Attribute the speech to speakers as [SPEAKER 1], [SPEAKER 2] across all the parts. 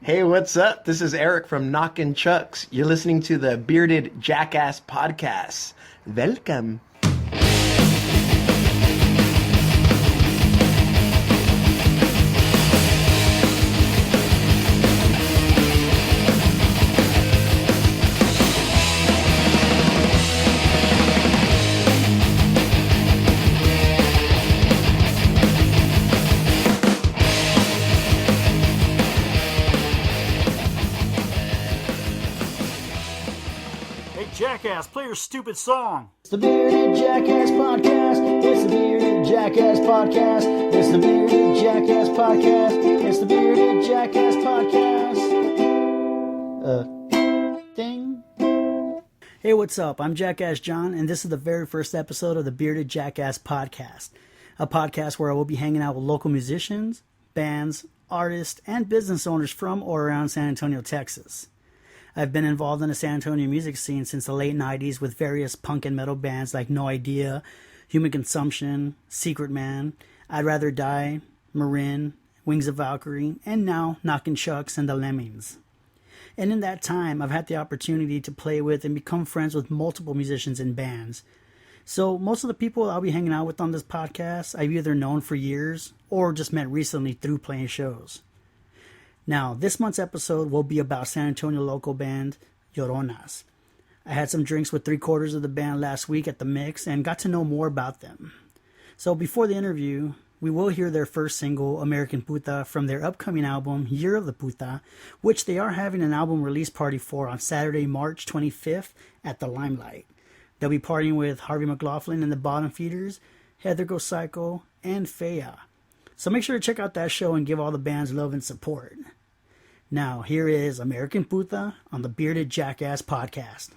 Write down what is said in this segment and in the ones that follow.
[SPEAKER 1] Hey, what's up? This is Eric from Knockin' Chucks. You're listening to the Bearded Jackass podcast. Welcome.
[SPEAKER 2] Jackass, play your stupid song.
[SPEAKER 3] It's the Bearded Jackass podcast. It's the Bearded Jackass podcast. It's the Bearded Jackass podcast. It's the Bearded Jackass podcast. Ding.
[SPEAKER 4] Hey, what's up? I'm Jackass John, and this is the very first episode of the Bearded Jackass podcast, a podcast where I will be hanging out with local musicians, bands, artists, and business owners from or around San Antonio, Texas. I've been involved in the San Antonio music scene since the late 90s with various punk and metal bands like No Idea, Human Consumption, Secret Man, I'd Rather Die, Marin, Wings of Valkyrie, and now Knockin' Chucks and the Lemmings. And in that time, I've had the opportunity to play with and become friends with multiple musicians and bands. So most of the people I'll be hanging out with on this podcast, I've either known for years or just met recently through playing shows. Now, this month's episode will be about San Antonio local band Lloronas. I had some drinks with 3/4 of the band last week at the Mix and got to know more about them. So before the interview, we will hear their first single, American Puta, from their upcoming album, Year of the Puta, which they are having an album release party for on Saturday, March 25th at the Limelight. They'll be partying with Harvey McLaughlin and the Bottom Feeders, Heather Go Psycho, and Fea. So make sure to check out that show and give all the bands love and support. Now, here is American Puta on the Bearded Jackass podcast.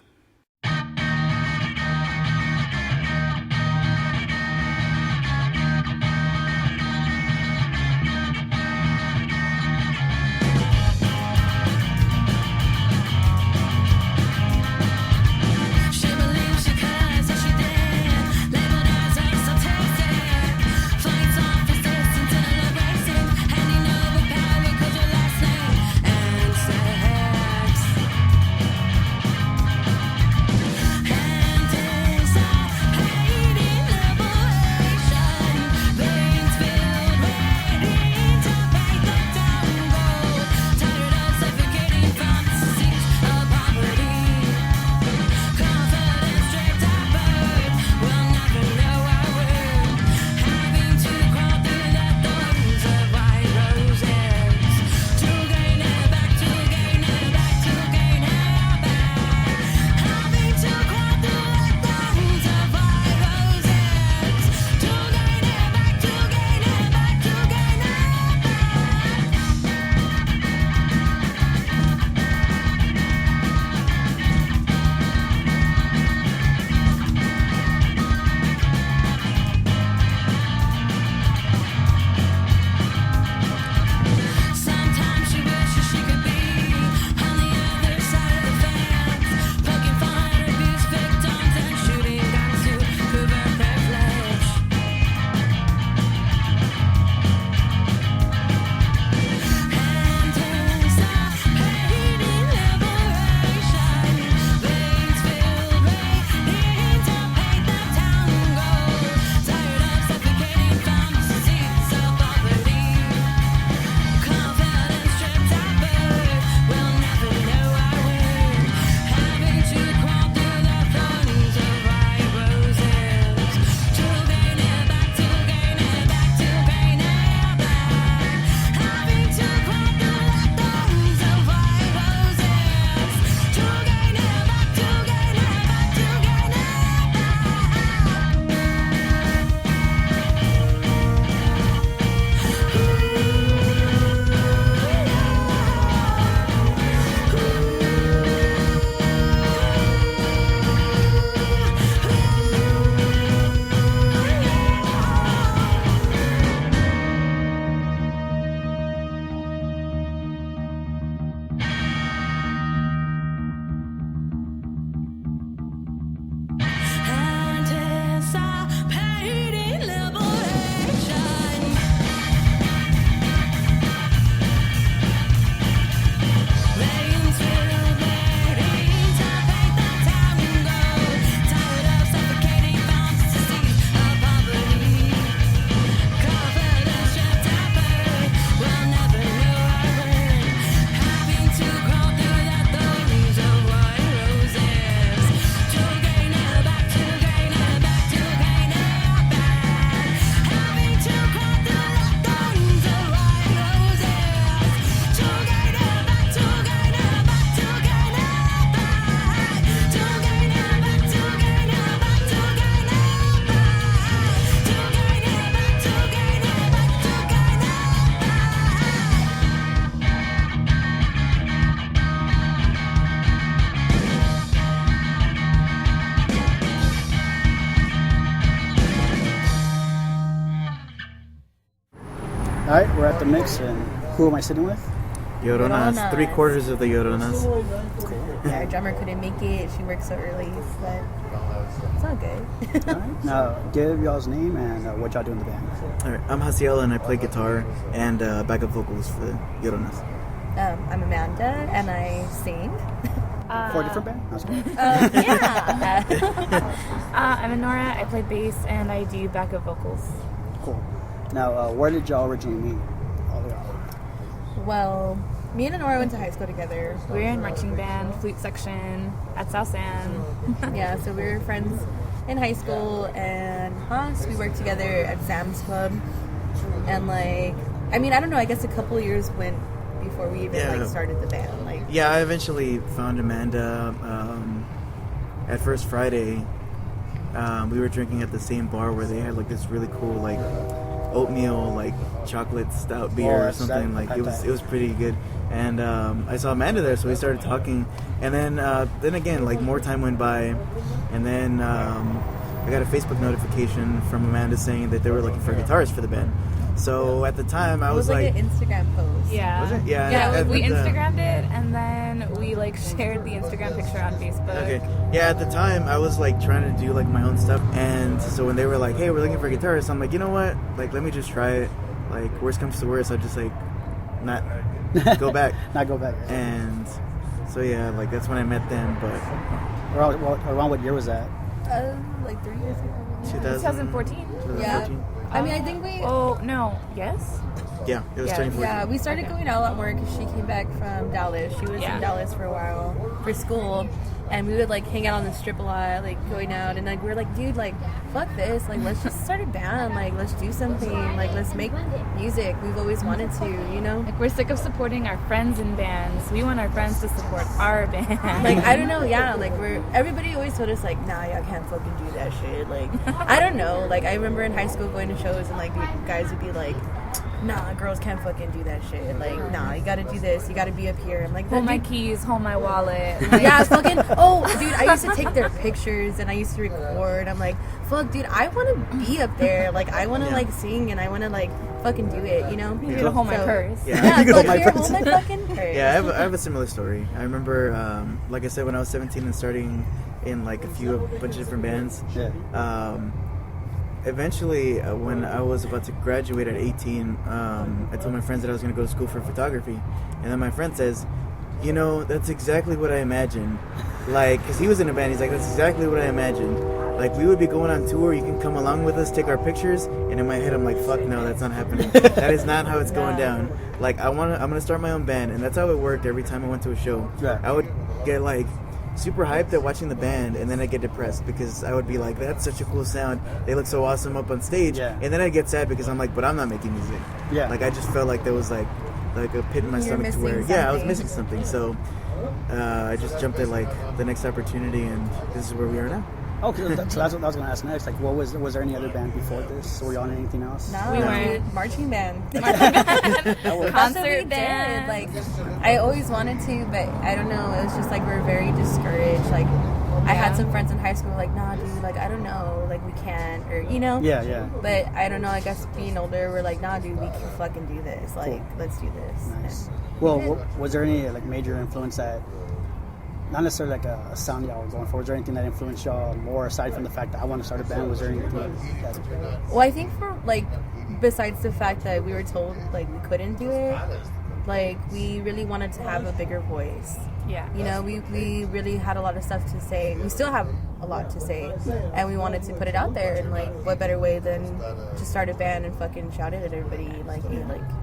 [SPEAKER 4] the mix, and who am I sitting with?
[SPEAKER 2] Lloronas,
[SPEAKER 5] Lloronas.
[SPEAKER 2] 3/4 of the Lloronas.
[SPEAKER 5] Yeah, our drummer couldn't make it. She worked so early, but it's all good.
[SPEAKER 4] All right. Now, give y'all's name and what y'all do in the band.
[SPEAKER 2] All right, I'm Hasiel, and I play guitar and backup vocals for the Lloronas.
[SPEAKER 5] I'm Amanda, and I sing.
[SPEAKER 4] 4 different bands?
[SPEAKER 5] Yeah.
[SPEAKER 6] I'm Honora. I play bass and I do backup vocals.
[SPEAKER 4] Cool. Now, where did y'all originally meet? All of y'all.
[SPEAKER 5] Well, me and Honora went to high school together.
[SPEAKER 6] We were in marching band, flute section at South San.
[SPEAKER 5] Yeah, so we were friends in high school, and Haas, we worked together at Sam's Club. And I don't know, I guess a couple years went before we even started the band.
[SPEAKER 2] Yeah, I eventually found Amanda at First Friday. We were drinking at the same bar where they had this really cool oatmeal chocolate stout beer or something. It was pretty good. And I saw Amanda there, so we started talking. And then again, more time went by, and then I got a Facebook notification from Amanda saying that they were looking for a guitarist for the band. So at the time, I was
[SPEAKER 5] like an Instagram post.
[SPEAKER 6] Yeah.
[SPEAKER 2] Was it? Yeah.
[SPEAKER 6] Yeah, we Instagrammed it, and then we shared the Instagram picture on Facebook.
[SPEAKER 2] Okay. Yeah, at the time, I was trying to do my own stuff, and so when they were like, "Hey, we're looking for a guitarist," I'm like, you know what? Let me just try it. Worst comes to worst, I'll just not go back.
[SPEAKER 4] Not go back.
[SPEAKER 2] And so yeah, that's when I met them. But
[SPEAKER 4] Around what year was that?
[SPEAKER 5] 3 years ago.
[SPEAKER 6] 2014.
[SPEAKER 5] Yeah. I think we...
[SPEAKER 6] Oh, no. Yes?
[SPEAKER 2] Yeah, it was 2014.
[SPEAKER 5] Yeah, we started going out a lot more because she came back from Dallas. She was in Dallas for a while for school, and we would hang out on the strip a lot, going out, and we were dude, fuck this, let's just start a band, let's do something, let's make music. We've always wanted to, you know.
[SPEAKER 6] We're sick of supporting our friends in bands. We want our friends to support our band.
[SPEAKER 5] I don't know, yeah, everybody always told us nah, y'all can't fucking do that shit. I don't know, I remember in high school going to shows and guys would be nah, girls can't fucking do that shit. Nah, you gotta do this. You gotta be up here. I'm
[SPEAKER 6] hold my keys, hold my wallet.
[SPEAKER 5] Yeah, fucking. Oh, dude, I used to take their pictures and I used to record. I'm fuck, dude, I want to be up there. I want to sing and I want to fucking do it. You know?
[SPEAKER 6] You're gonna hold my purse.
[SPEAKER 5] Yeah, hold my fucking purse.
[SPEAKER 2] Yeah, I have a similar story. I remember, like I said, when I was 17 and starting in a bunch of different bands.
[SPEAKER 4] Yeah.
[SPEAKER 2] Eventually, when I was about to graduate at 18, I told my friends that I was going to go to school for photography. And then my friend says, that's exactly what I imagined. Because he was in a band, he's like, that's exactly what I imagined. We would be going on tour, you can come along with us, take our pictures. And in my head, I'm like, fuck no, that's not happening. That is not how it's going down. I'm going to start my own band. And that's how it worked every time I went to a show.
[SPEAKER 4] Yeah.
[SPEAKER 2] I would get super hyped at watching the band, and then I'd get depressed because I would be like, that's such a cool sound, they look so awesome up on stage.
[SPEAKER 4] Yeah.
[SPEAKER 2] And then I'd get sad because I'm like, but I'm not making music.
[SPEAKER 4] Yeah.
[SPEAKER 2] I just felt like there was a pit in my stomach to where I was missing something. So I just jumped at the next opportunity, and this is where we are now.
[SPEAKER 4] Oh, so that's what I was going to ask next. Was there any other band before this? Were you on anything else?
[SPEAKER 5] No,
[SPEAKER 6] we weren't.
[SPEAKER 5] Marching band.
[SPEAKER 6] Concert band.
[SPEAKER 5] I always wanted to, but I don't know. It was just we're very discouraged. I had some friends in high school nah, dude, I don't know, we can't, or you know.
[SPEAKER 4] Yeah, yeah.
[SPEAKER 5] But I don't know. I guess being older, we're nah, dude, we can fucking do this.
[SPEAKER 4] Cool.
[SPEAKER 5] Let's do this.
[SPEAKER 4] Nice. Well, was there any major influence that? Not necessarily a sound y'all were going for. Was there anything that influenced y'all more aside from the fact that I want to start a band? Was there anything that?
[SPEAKER 5] Well, I think for besides the fact that we were told we couldn't do it, we really wanted to have a bigger voice.
[SPEAKER 6] Yeah.
[SPEAKER 5] You know, we really had a lot of stuff to say. We still have a lot to say, and we wanted to put it out there. And what better way than to start a band and fucking shout it at everybody? Hey,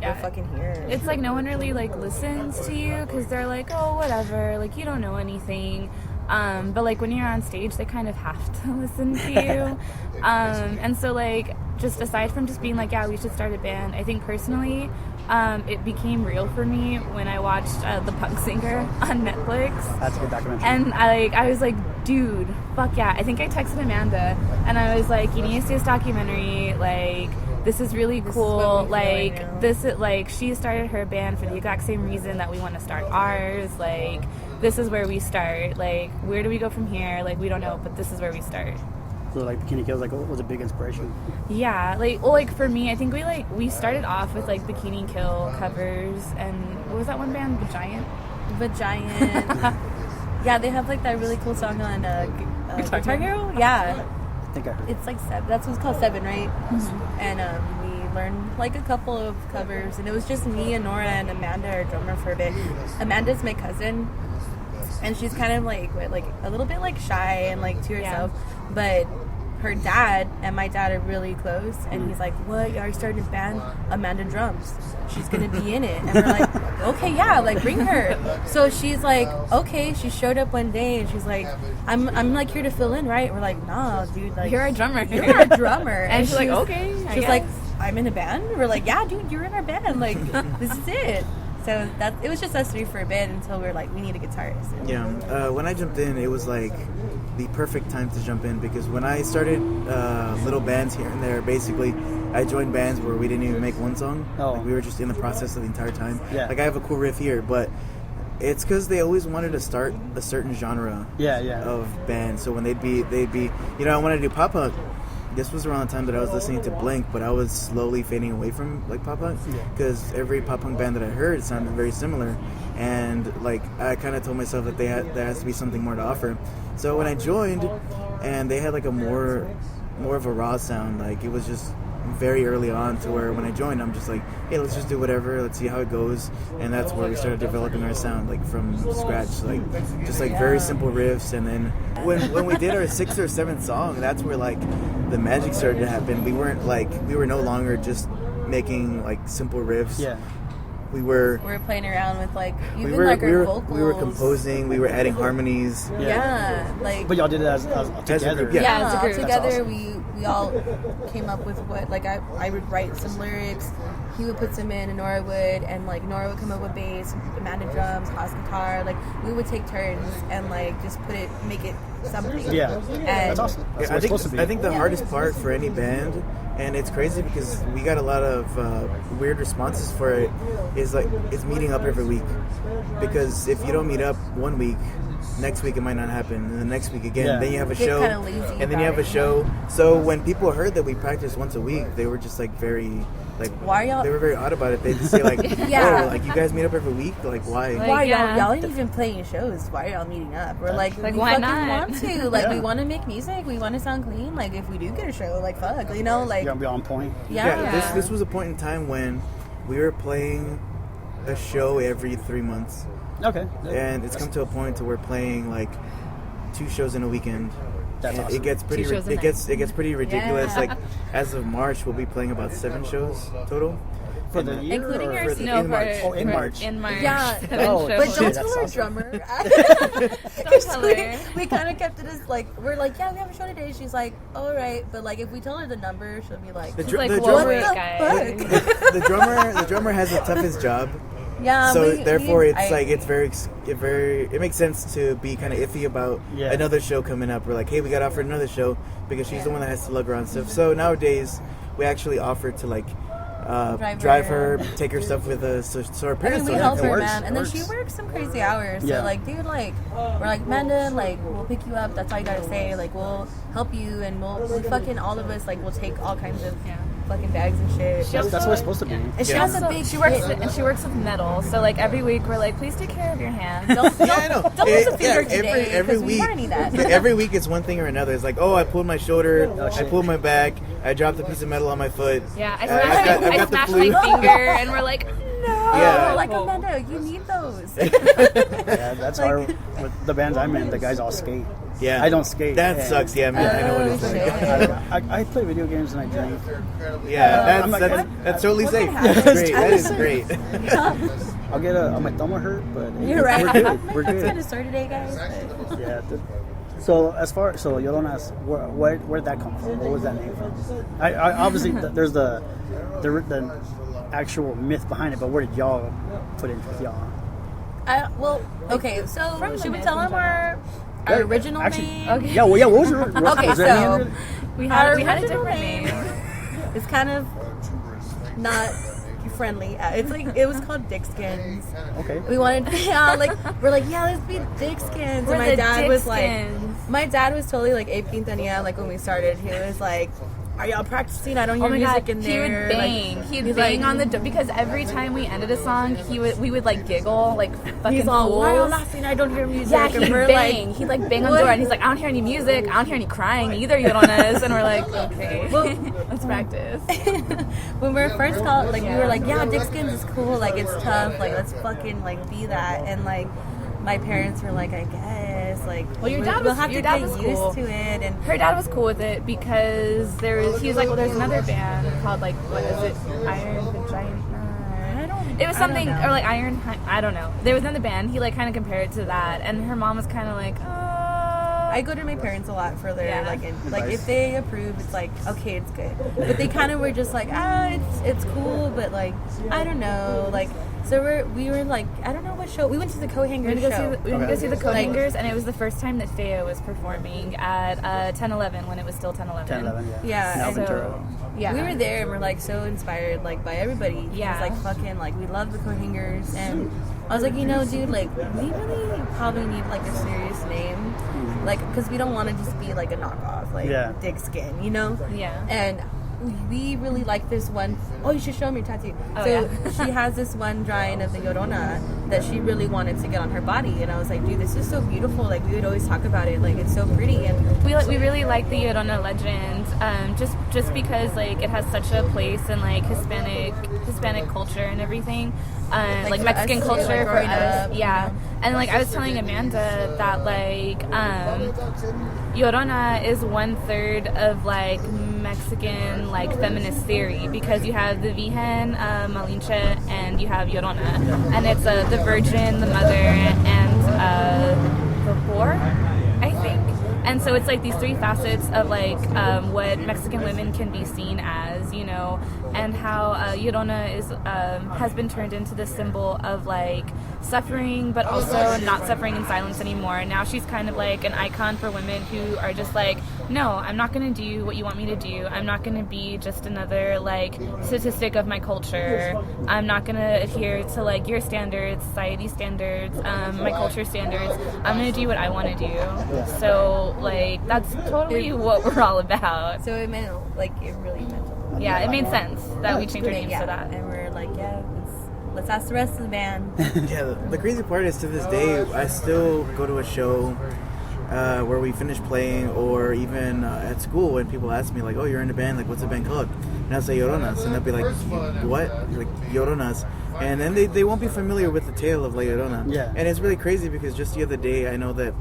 [SPEAKER 5] we're fucking here.
[SPEAKER 6] It's no one really listens to you because they're oh, whatever, you don't know anything. But when you're on stage, they kind of have to listen to you. And so just aside from just being yeah, we should start a band, I think personally, it became real for me when I watched The Punk Singer on Netflix.
[SPEAKER 4] That's a good documentary.
[SPEAKER 6] And I was dude, fuck yeah. I think I texted Amanda and I was you need to see this documentary. This is really cool. She started her band for the exact same reason that we want to start ours. This is where we start. Where do we go from here? We don't know, but this is where we start.
[SPEAKER 4] So like Bikini Kill was a big inspiration.
[SPEAKER 6] Yeah, for me, I think we started off with like Bikini Kill covers, and what was that one band,
[SPEAKER 5] The Giant. Yeah, they have like that really cool song on Guitar Hero. Yeah,
[SPEAKER 4] I think I heard.
[SPEAKER 5] it's like Seven. That's what's called Seven, right? Mm-hmm. And we learned like a couple of covers, and it was just me and Nora and Amanda, our drummer, for a bit. Amanda's my cousin, and she's kind of like a little bit like shy and like to herself, but her dad and my dad are really close, and he's like, "What? You already started a band? Amanda drums. She's gonna be in it." And we're like, "Okay, yeah, like bring her." So she's like, "Okay." She showed up one day, and she's like, "I'm like here to fill in, right?" We're like, "Nah, dude, like
[SPEAKER 6] You're a drummer.
[SPEAKER 5] You're a drummer."
[SPEAKER 6] And she's like, "Okay."
[SPEAKER 5] She's like, "I'm in a band." We're like, "Yeah, dude, you're in our band. Like, this is it." So it was just us three for a bit until we were like, we need a guitarist.
[SPEAKER 2] Yeah, when I jumped in, it was like the perfect time to jump in, because when I started little bands here and there, basically I joined bands where we didn't even make one song.
[SPEAKER 4] Oh.
[SPEAKER 2] Like, we were just in the process of the entire time.
[SPEAKER 4] Yeah.
[SPEAKER 2] Like, I have a cool riff here, but it's because they always wanted to start a certain genre of band. So when they'd be, I wanted to do pop punk. This was around the time that I was listening to Blink, but I was slowly fading away from like pop punk, because every pop punk band that I heard sounded very similar, and like I kind of told myself that there has to be something more to offer. So when I joined, and they had like a more of a raw sound, like it was just very early on, to where when I joined, I'm just like, hey, let's just do whatever, let's see how it goes. And that's where we started developing our sound, like from scratch, like just like very simple riffs. And then when we did our 6th or 7th song, that's where like the magic started to happen. We were no longer just making like simple riffs.
[SPEAKER 4] Yeah.
[SPEAKER 2] We were
[SPEAKER 5] playing around with like
[SPEAKER 2] we
[SPEAKER 5] even
[SPEAKER 2] were
[SPEAKER 5] like
[SPEAKER 2] we
[SPEAKER 5] our
[SPEAKER 2] were,
[SPEAKER 5] vocals.
[SPEAKER 2] we were composing, we were adding harmonies.
[SPEAKER 5] Yeah, like
[SPEAKER 4] But y'all did it as together.
[SPEAKER 2] group, yeah.
[SPEAKER 5] as a group.
[SPEAKER 4] That's
[SPEAKER 5] Together
[SPEAKER 4] awesome.
[SPEAKER 5] we all came up with what, like I would write some lyrics, he would put some in, and Nora would, and like Nora would come up with bass, Amanda drums, bass guitar. Like we would take turns and like just make it something.
[SPEAKER 4] Yeah,
[SPEAKER 5] And
[SPEAKER 4] that's awesome. That's what it's supposed to be.
[SPEAKER 2] I think the hardest part for any band, and it's crazy because we got a lot of weird responses for it, is meeting up every week. Because if you don't meet up one week, next week it might not happen, and the next week again, then you have a
[SPEAKER 5] Get
[SPEAKER 2] show,
[SPEAKER 5] kinda lazy
[SPEAKER 2] and then you
[SPEAKER 5] about
[SPEAKER 2] have a
[SPEAKER 5] it.
[SPEAKER 2] show. So when people heard that we practiced once a week, they were just like very like,
[SPEAKER 5] Why y'all-
[SPEAKER 2] they were very odd about it. They just say like,
[SPEAKER 5] Yeah.
[SPEAKER 2] oh, like you guys meet up every week, like why?
[SPEAKER 5] Why
[SPEAKER 6] yeah.
[SPEAKER 5] y'all ain't even playing shows? Why are y'all meeting up? We're like we
[SPEAKER 6] why
[SPEAKER 5] fucking
[SPEAKER 6] not?
[SPEAKER 5] want to. Like
[SPEAKER 4] Yeah.
[SPEAKER 5] we want to make music. We want to sound clean. Like if we do get a show, like fuck, you know, like
[SPEAKER 4] You're gonna be on point.
[SPEAKER 5] yeah.
[SPEAKER 2] This was a point in time when we were playing a show every 3 months.
[SPEAKER 4] Okay.
[SPEAKER 2] And it's come to a point to we're playing like 2 shows in a weekend.
[SPEAKER 4] That's
[SPEAKER 2] And
[SPEAKER 4] awesome.
[SPEAKER 2] It gets pretty.
[SPEAKER 6] 2 shows a
[SPEAKER 2] It
[SPEAKER 6] night.
[SPEAKER 2] gets pretty ridiculous.
[SPEAKER 5] Yeah.
[SPEAKER 2] Like as of March, we'll be playing about 7 shows total.
[SPEAKER 4] For the year,
[SPEAKER 5] Including
[SPEAKER 4] or?
[SPEAKER 5] yours?
[SPEAKER 6] No,
[SPEAKER 2] in March.
[SPEAKER 4] Oh, in March.
[SPEAKER 6] In March.
[SPEAKER 5] Yeah.
[SPEAKER 4] Oh,
[SPEAKER 5] But
[SPEAKER 4] shit,
[SPEAKER 5] don't
[SPEAKER 4] that's
[SPEAKER 5] tell our
[SPEAKER 4] awesome.
[SPEAKER 5] drummer.
[SPEAKER 6] Don't tell her.
[SPEAKER 5] we kind of kept it as like, we're like, yeah, we have a show today. She's like, all right, but like if we tell her the number, she'll be like,
[SPEAKER 2] The,
[SPEAKER 6] She's
[SPEAKER 2] dr-
[SPEAKER 6] like,
[SPEAKER 2] the
[SPEAKER 6] "Whoa,
[SPEAKER 2] drummer,
[SPEAKER 6] wait,
[SPEAKER 5] the
[SPEAKER 6] guys."
[SPEAKER 5] fuck?
[SPEAKER 2] the drummer has the toughest job.
[SPEAKER 5] Yeah.
[SPEAKER 2] So
[SPEAKER 5] we-
[SPEAKER 2] therefore,
[SPEAKER 5] we-
[SPEAKER 2] it's
[SPEAKER 5] I-
[SPEAKER 2] like it makes sense to be kind of iffy about
[SPEAKER 4] Yeah.
[SPEAKER 2] another show coming up. We're like, hey, we got offered another show because she's the one that has to lug around stuff. So nowadays, we actually offer to like drive her, take her stuff with us. So her
[SPEAKER 5] I mean,
[SPEAKER 2] parents
[SPEAKER 5] we
[SPEAKER 2] don't
[SPEAKER 5] help
[SPEAKER 2] have to
[SPEAKER 5] her,
[SPEAKER 2] work.
[SPEAKER 5] man, and then
[SPEAKER 4] It
[SPEAKER 5] she
[SPEAKER 4] works.
[SPEAKER 5] works some crazy hours.
[SPEAKER 4] Yeah.
[SPEAKER 5] So, like, dude, like, we're like, Amanda, like, we'll pick you up. That's all you gotta say. Like, we'll help you, and we fucking all of us, like, we'll take all kinds of fucking bags and shit.
[SPEAKER 4] That's what it's supposed to be.
[SPEAKER 5] And she
[SPEAKER 2] Yeah.
[SPEAKER 5] has a big.
[SPEAKER 6] She works
[SPEAKER 5] shit.
[SPEAKER 6] and she works with metal. So like every week we're like, please take care of your hands.
[SPEAKER 5] Don't
[SPEAKER 2] Yeah, I know.
[SPEAKER 5] don't lose a finger
[SPEAKER 2] Yeah,
[SPEAKER 5] today.
[SPEAKER 2] every
[SPEAKER 5] 'cause we
[SPEAKER 2] week,
[SPEAKER 5] might need that.
[SPEAKER 2] every week it's one thing or another. It's like, oh, I pulled my shoulder, I
[SPEAKER 4] shit.
[SPEAKER 2] pulled my back, I dropped a piece of metal on my foot.
[SPEAKER 6] Yeah, I
[SPEAKER 2] I've
[SPEAKER 6] smashed,
[SPEAKER 2] got the
[SPEAKER 6] I
[SPEAKER 2] flu.
[SPEAKER 6] smashed my finger, and we're like, no.
[SPEAKER 2] Yeah.
[SPEAKER 5] Oh, like Amanda, you need those.
[SPEAKER 4] Yeah, that's hard. With the bands I'm in, the guys all skate.
[SPEAKER 2] Yeah,
[SPEAKER 4] I don't skate.
[SPEAKER 2] That
[SPEAKER 4] and
[SPEAKER 2] sucks. Yeah, man, I know what it's like.
[SPEAKER 4] I play video games and I drink.
[SPEAKER 2] Yeah,
[SPEAKER 4] I'm like,
[SPEAKER 2] that's totally safe.
[SPEAKER 5] can
[SPEAKER 2] That's
[SPEAKER 5] happen?
[SPEAKER 2] great. That is great.
[SPEAKER 4] I'll get my thumb will hurt, but
[SPEAKER 5] You're right.
[SPEAKER 4] we're good. We're
[SPEAKER 5] That's
[SPEAKER 4] good.
[SPEAKER 5] gonna start today, guys. But
[SPEAKER 4] Yeah. So Lloronas, where'd that come from? What was that name from? I obviously there's the actual myth behind it, but where did y'all put it with y'all?
[SPEAKER 5] well, okay. So
[SPEAKER 6] From the
[SPEAKER 5] should we
[SPEAKER 6] myth
[SPEAKER 5] tell
[SPEAKER 6] in
[SPEAKER 5] them our original
[SPEAKER 4] Actually,
[SPEAKER 5] name?
[SPEAKER 6] Okay.
[SPEAKER 4] Yeah, well, yeah. What was your?
[SPEAKER 5] Okay,
[SPEAKER 4] was there any
[SPEAKER 5] so-
[SPEAKER 4] other-
[SPEAKER 6] We
[SPEAKER 5] Our
[SPEAKER 6] had a
[SPEAKER 5] original
[SPEAKER 6] different
[SPEAKER 5] name
[SPEAKER 6] name.
[SPEAKER 5] It's kind of not friendly. It's like it was called Dick Skins.
[SPEAKER 4] Okay.
[SPEAKER 5] We wanted, we're like, yeah, let's be Dick Skins.
[SPEAKER 6] We're
[SPEAKER 5] And my
[SPEAKER 6] the
[SPEAKER 5] dad
[SPEAKER 6] Dick
[SPEAKER 5] was
[SPEAKER 6] Skins.
[SPEAKER 5] like, my dad was totally like, "Hey, Quintanilla," like when we started, he was like, "Are y'all practicing? I don't hear
[SPEAKER 6] Oh my
[SPEAKER 5] music
[SPEAKER 6] God,
[SPEAKER 5] in there."
[SPEAKER 6] he would bang.
[SPEAKER 5] Like,
[SPEAKER 6] He'd
[SPEAKER 5] he's
[SPEAKER 6] bang
[SPEAKER 5] like,
[SPEAKER 6] on the door because every time we ended a song, we would like giggle like fucking
[SPEAKER 5] He's all, "Why are you
[SPEAKER 6] fools.
[SPEAKER 5] laughing? I don't hear music."
[SPEAKER 6] Yeah,
[SPEAKER 5] And
[SPEAKER 6] he'd
[SPEAKER 5] we're
[SPEAKER 6] bang.
[SPEAKER 5] like,
[SPEAKER 6] He'd like bang on the
[SPEAKER 5] "What?"
[SPEAKER 6] door, and he's like, "I don't hear any music. I don't hear any crying either, Lloronas." And we're like, "Okay, let's practice."
[SPEAKER 5] When we were first called, like we were like, "Yeah, Dick Skins is cool. Like it's tough. Like let's fucking like be that." And like my parents were like, "I guess like
[SPEAKER 6] Well, your dad
[SPEAKER 5] we'll
[SPEAKER 6] was-
[SPEAKER 5] have
[SPEAKER 6] your
[SPEAKER 5] to
[SPEAKER 6] dad
[SPEAKER 5] get
[SPEAKER 6] was
[SPEAKER 5] used
[SPEAKER 6] cool.
[SPEAKER 5] to it." And
[SPEAKER 6] Her dad was cool with it because he was like, well, there's another band called like, what is it, Iron Vagina? It was something, or like Iron, I don't know. There was another band. He like kind of compared it to that, and her mom was kind of like,
[SPEAKER 5] I go to my parents a lot for their
[SPEAKER 6] Yeah.
[SPEAKER 5] like if they approve, it's like okay, it's good. But they kind of were just like it's cool, but like I don't know, like so we were like I don't know what show we went to the
[SPEAKER 6] We
[SPEAKER 5] Co-Hangers
[SPEAKER 6] went to
[SPEAKER 5] show.
[SPEAKER 6] go see the Co-Hangers, and it was the first time that Faya was performing at 10-11 when it was still 10-11.
[SPEAKER 4] 10-11, yeah.
[SPEAKER 5] Yeah,
[SPEAKER 4] Now
[SPEAKER 5] and
[SPEAKER 4] Ventura.
[SPEAKER 6] Yeah.
[SPEAKER 5] we were there and we're like so inspired like by everybody.
[SPEAKER 6] Yeah.
[SPEAKER 5] It's like fucking like we love the Co-Hangers and I was like, you know, dude, like we really probably need like a serious name, like because we don't want to just be like a knockoff, like
[SPEAKER 4] Yeah.
[SPEAKER 5] Dick Skin, you know?
[SPEAKER 6] Yeah.
[SPEAKER 5] And we really like this one. Oh, you should show me your tattoo.
[SPEAKER 6] Oh,
[SPEAKER 5] so
[SPEAKER 6] yeah.
[SPEAKER 5] she has this one drawing of the Llorona that she really wanted to get on her body, and I was like, dude, this is so beautiful. Like we would always talk about it. Like it's so pretty. And
[SPEAKER 6] We really like the Llorona legend, just because like it has such a place in like Hispanic culture and everything, like
[SPEAKER 5] for
[SPEAKER 6] Mexican
[SPEAKER 5] us,
[SPEAKER 6] culture
[SPEAKER 5] like,
[SPEAKER 6] for
[SPEAKER 5] growing
[SPEAKER 6] us,
[SPEAKER 5] up,
[SPEAKER 6] yeah. And like I was telling Amanda that like Llorona is 1/3 of like Mexican like feminist theory because you have the Virgen, Malinche, and you have Llorona, and it's the Virgin, the Mother, and the whore, I think. And so it's like these three facets of like what Mexican women can be seen as, you know, and how Llorona is has been turned into the symbol of like suffering, but also not suffering in silence anymore. Now she's kind of like an icon for women who are just like, no, I'm not going to do what you want me to do. I'm not going to be just another like statistic of my culture. I'm not going to adhere to like your standards, society standards, my culture standards. I'm going to do what I want to do. So like that's totally what we're all about.
[SPEAKER 5] so it meant like it really meant.
[SPEAKER 6] Yeah, it made sense that we changed our names
[SPEAKER 5] Yeah,
[SPEAKER 6] to that.
[SPEAKER 5] and we're like, yeah, let's ask the rest of the band.
[SPEAKER 2] Yeah, the crazy part is to this day, I still go to a show where we finish playing, or even at school when people ask me like, "Oh, you're in a band? Like, what's the band called?" And I'll say Lloronas, and they'll be like, "What?" Like Lloronas, and then they won't be familiar with the tale of La Llorona.
[SPEAKER 4] Yeah.
[SPEAKER 2] And it's really crazy because just the other day, I know that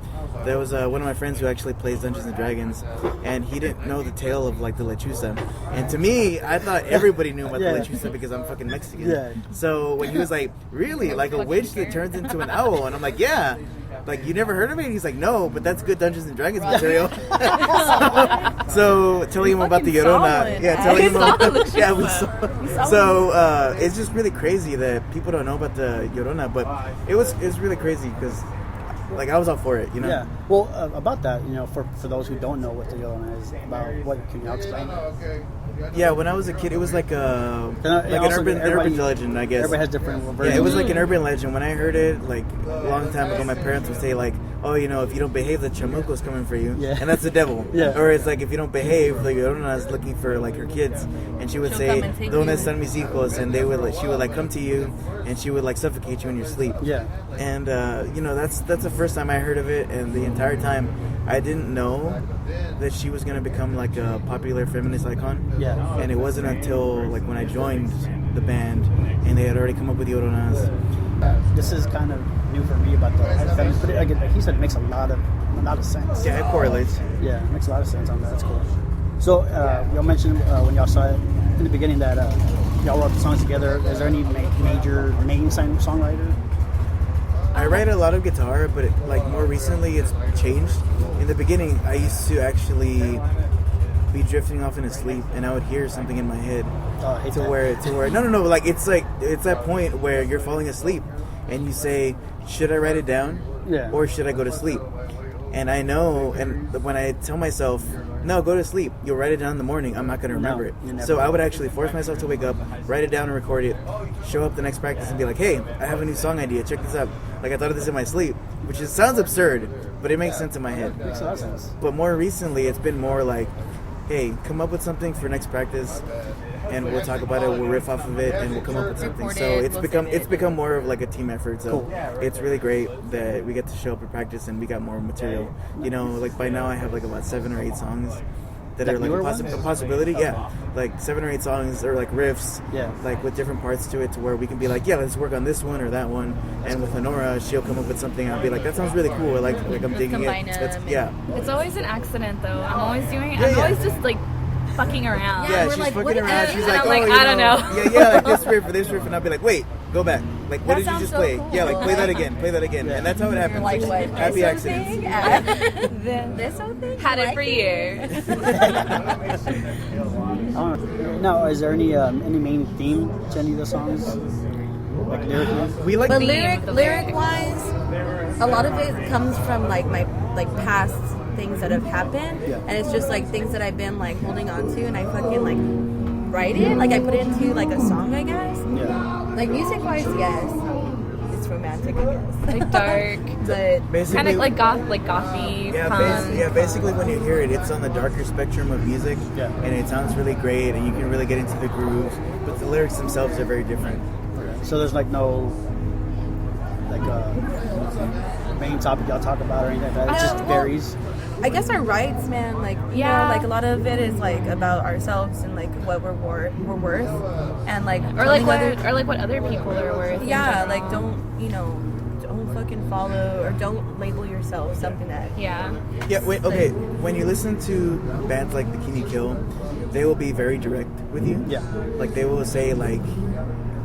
[SPEAKER 2] there was one of my friends who actually plays Dungeons and Dragons, and he didn't know the tale of like the lechuza. And to me, I thought everybody knew about
[SPEAKER 4] Yeah.
[SPEAKER 2] the lechuza because I'm fucking Mexican.
[SPEAKER 4] Yeah.
[SPEAKER 2] So when he was like, "Really, like a witch that turns into an owl?" and I'm like, "Yeah." Like, you never heard of it? He's like, "No, but that's good Dungeons and Dragons material." so telling him about the Llorona, telling him about, yeah, we saw. So it's just really crazy that people don't know about the Llorona, but it's really crazy because like I was all for it, you know.
[SPEAKER 4] Yeah. Well, about that, you know, for those who don't know what the Llorona is, about what can you explain?
[SPEAKER 2] Yeah, when I was a kid, it was like an
[SPEAKER 4] also,
[SPEAKER 2] urban legend, I guess.
[SPEAKER 4] Everybody has different versions.
[SPEAKER 2] Yeah, it was like an urban legend. When I heard it, like a long time ago, my parents would say like, "Oh, you know, if you don't behave, the chamuco's coming for you,"
[SPEAKER 4] Yeah.
[SPEAKER 2] and that's the devil.
[SPEAKER 4] Yeah.
[SPEAKER 2] Or it's like if you don't behave, like Llorona is looking for like her kids, and she would
[SPEAKER 5] She'll
[SPEAKER 2] say,
[SPEAKER 5] come and take
[SPEAKER 2] "Donde
[SPEAKER 5] you."
[SPEAKER 2] están mis hijos?" And she would like come to you, and she would like suffocate you in your sleep.
[SPEAKER 4] Yeah.
[SPEAKER 2] And you know, that's the first time I heard of it, and the entire time I didn't know that she was gonna become like a popular feminist icon.
[SPEAKER 4] Yeah.
[SPEAKER 2] And it wasn't until like when I joined the band and they had already come up with Lloronas.
[SPEAKER 4] This is kind of new for me about the feminist, but like he said, it makes a lot of sense.
[SPEAKER 2] Yeah, it correlates.
[SPEAKER 4] Yeah, it makes a lot of sense on that. That's cool. So y'all mentioned when y'all saw it in the beginning that y'all wrote the songs together. Is there any major main songwriter?
[SPEAKER 2] I write a lot of guitar, but like more recently it's changed. In the beginning, I used to actually be drifting off into sleep, and I would hear something in my head
[SPEAKER 4] Oh, I hate that.
[SPEAKER 2] to where no, like it's that point where you're falling asleep, and you say, "Should I write it down,
[SPEAKER 4] Yeah.
[SPEAKER 2] or should I go to sleep?" And I know, and when I tell myself, no, go to sleep, you'll write it down in the morning, I'm not going to remember
[SPEAKER 4] you
[SPEAKER 2] it.
[SPEAKER 4] never
[SPEAKER 2] So I would actually force myself to wake up, write it down and record it, show up the next practice and be like, hey, I have a new song idea, check this out. Like, I thought of this in my sleep, which sounds absurd, but it makes sense in my head.
[SPEAKER 4] Makes a lot of sense.
[SPEAKER 2] But more recently, it's been more like, hey, come up with something for next practice, and we'll talk about it. We'll riff off of it, and we'll come up with something.
[SPEAKER 5] Record
[SPEAKER 2] So
[SPEAKER 5] it,
[SPEAKER 2] it's
[SPEAKER 5] we'll
[SPEAKER 2] become
[SPEAKER 5] save it.
[SPEAKER 2] it's become more of like a team effort. So
[SPEAKER 4] Cool.
[SPEAKER 2] it's really great that we get to show up at practice and we got more material. You know, like by now I have like about 7 or 8 songs that
[SPEAKER 4] Like
[SPEAKER 2] are like
[SPEAKER 4] newer
[SPEAKER 2] a
[SPEAKER 4] ones?
[SPEAKER 2] possibility. Yeah, like 7 or 8 songs or like riffs.
[SPEAKER 4] Yeah.
[SPEAKER 2] Like with different parts to it, to where we can be like, yeah, let's work on this one or that one. And with Lenora, she'll come up with something. I'll be like, that sounds really cool. Like I'm digging
[SPEAKER 5] combine
[SPEAKER 2] it.
[SPEAKER 5] them.
[SPEAKER 2] Yeah.
[SPEAKER 6] It's always an accident, though. I'm always doing it.
[SPEAKER 2] Yeah,
[SPEAKER 6] I'm
[SPEAKER 2] yeah.
[SPEAKER 6] always just like fucking around.
[SPEAKER 2] Yeah,
[SPEAKER 5] we're
[SPEAKER 2] she's
[SPEAKER 5] like,
[SPEAKER 2] fucking
[SPEAKER 5] what is
[SPEAKER 2] around.
[SPEAKER 5] that?
[SPEAKER 2] She's
[SPEAKER 6] And
[SPEAKER 2] like,
[SPEAKER 6] I'm like,
[SPEAKER 2] oh, you
[SPEAKER 6] I don't know.
[SPEAKER 2] Yeah, like this riff, and I'll be like, wait, go back. Like, what
[SPEAKER 5] That
[SPEAKER 2] did you
[SPEAKER 5] sounds
[SPEAKER 2] just
[SPEAKER 5] so
[SPEAKER 2] play?
[SPEAKER 5] cool.
[SPEAKER 2] Yeah, like play that again, and that's how it happens.
[SPEAKER 5] You're like, what?
[SPEAKER 2] Happy
[SPEAKER 5] this
[SPEAKER 2] accidents.
[SPEAKER 5] whole thing? This whole thing?
[SPEAKER 6] Had
[SPEAKER 5] You
[SPEAKER 6] it
[SPEAKER 5] like
[SPEAKER 6] for years.
[SPEAKER 4] Now, is there any main theme to any of the songs? Like lyrically?
[SPEAKER 2] We like
[SPEAKER 5] But
[SPEAKER 6] Theme,
[SPEAKER 5] lyric
[SPEAKER 6] the
[SPEAKER 5] wise, a lot of it comes from like my like past things that have happened,
[SPEAKER 4] Yeah.
[SPEAKER 5] and it's just like things that I've been like holding on to, and I fucking like write it, like I put it into like a song, I guess.
[SPEAKER 4] Yeah.
[SPEAKER 5] Like music wise, yes, it's romantic, I guess.
[SPEAKER 6] Like dark,
[SPEAKER 5] But
[SPEAKER 2] basically
[SPEAKER 6] kind of like gothy,
[SPEAKER 2] Yeah,
[SPEAKER 6] punk.
[SPEAKER 2] basically when you hear it, it's on the darker spectrum of music,
[SPEAKER 4] Yeah.
[SPEAKER 2] and it sounds really great, and you can really get into the grooves. But the lyrics themselves are very different.
[SPEAKER 4] So there's like no like main topic y'all talk about or anything like that. It just
[SPEAKER 5] well,
[SPEAKER 4] varies.
[SPEAKER 5] I guess our rights, man, like you
[SPEAKER 6] Yeah.
[SPEAKER 5] know, like a lot of it is like about ourselves and like what we're worth, and like
[SPEAKER 6] Or like
[SPEAKER 5] telling
[SPEAKER 6] what other people are worth. in
[SPEAKER 5] yeah, like
[SPEAKER 6] general.
[SPEAKER 5] don't fucking follow or don't label yourself something that
[SPEAKER 6] Yeah.
[SPEAKER 2] Yeah, wait, okay. When you listen to bands like Bikini Kill, they will be very direct with you.
[SPEAKER 4] Yeah.
[SPEAKER 2] Like they will say like,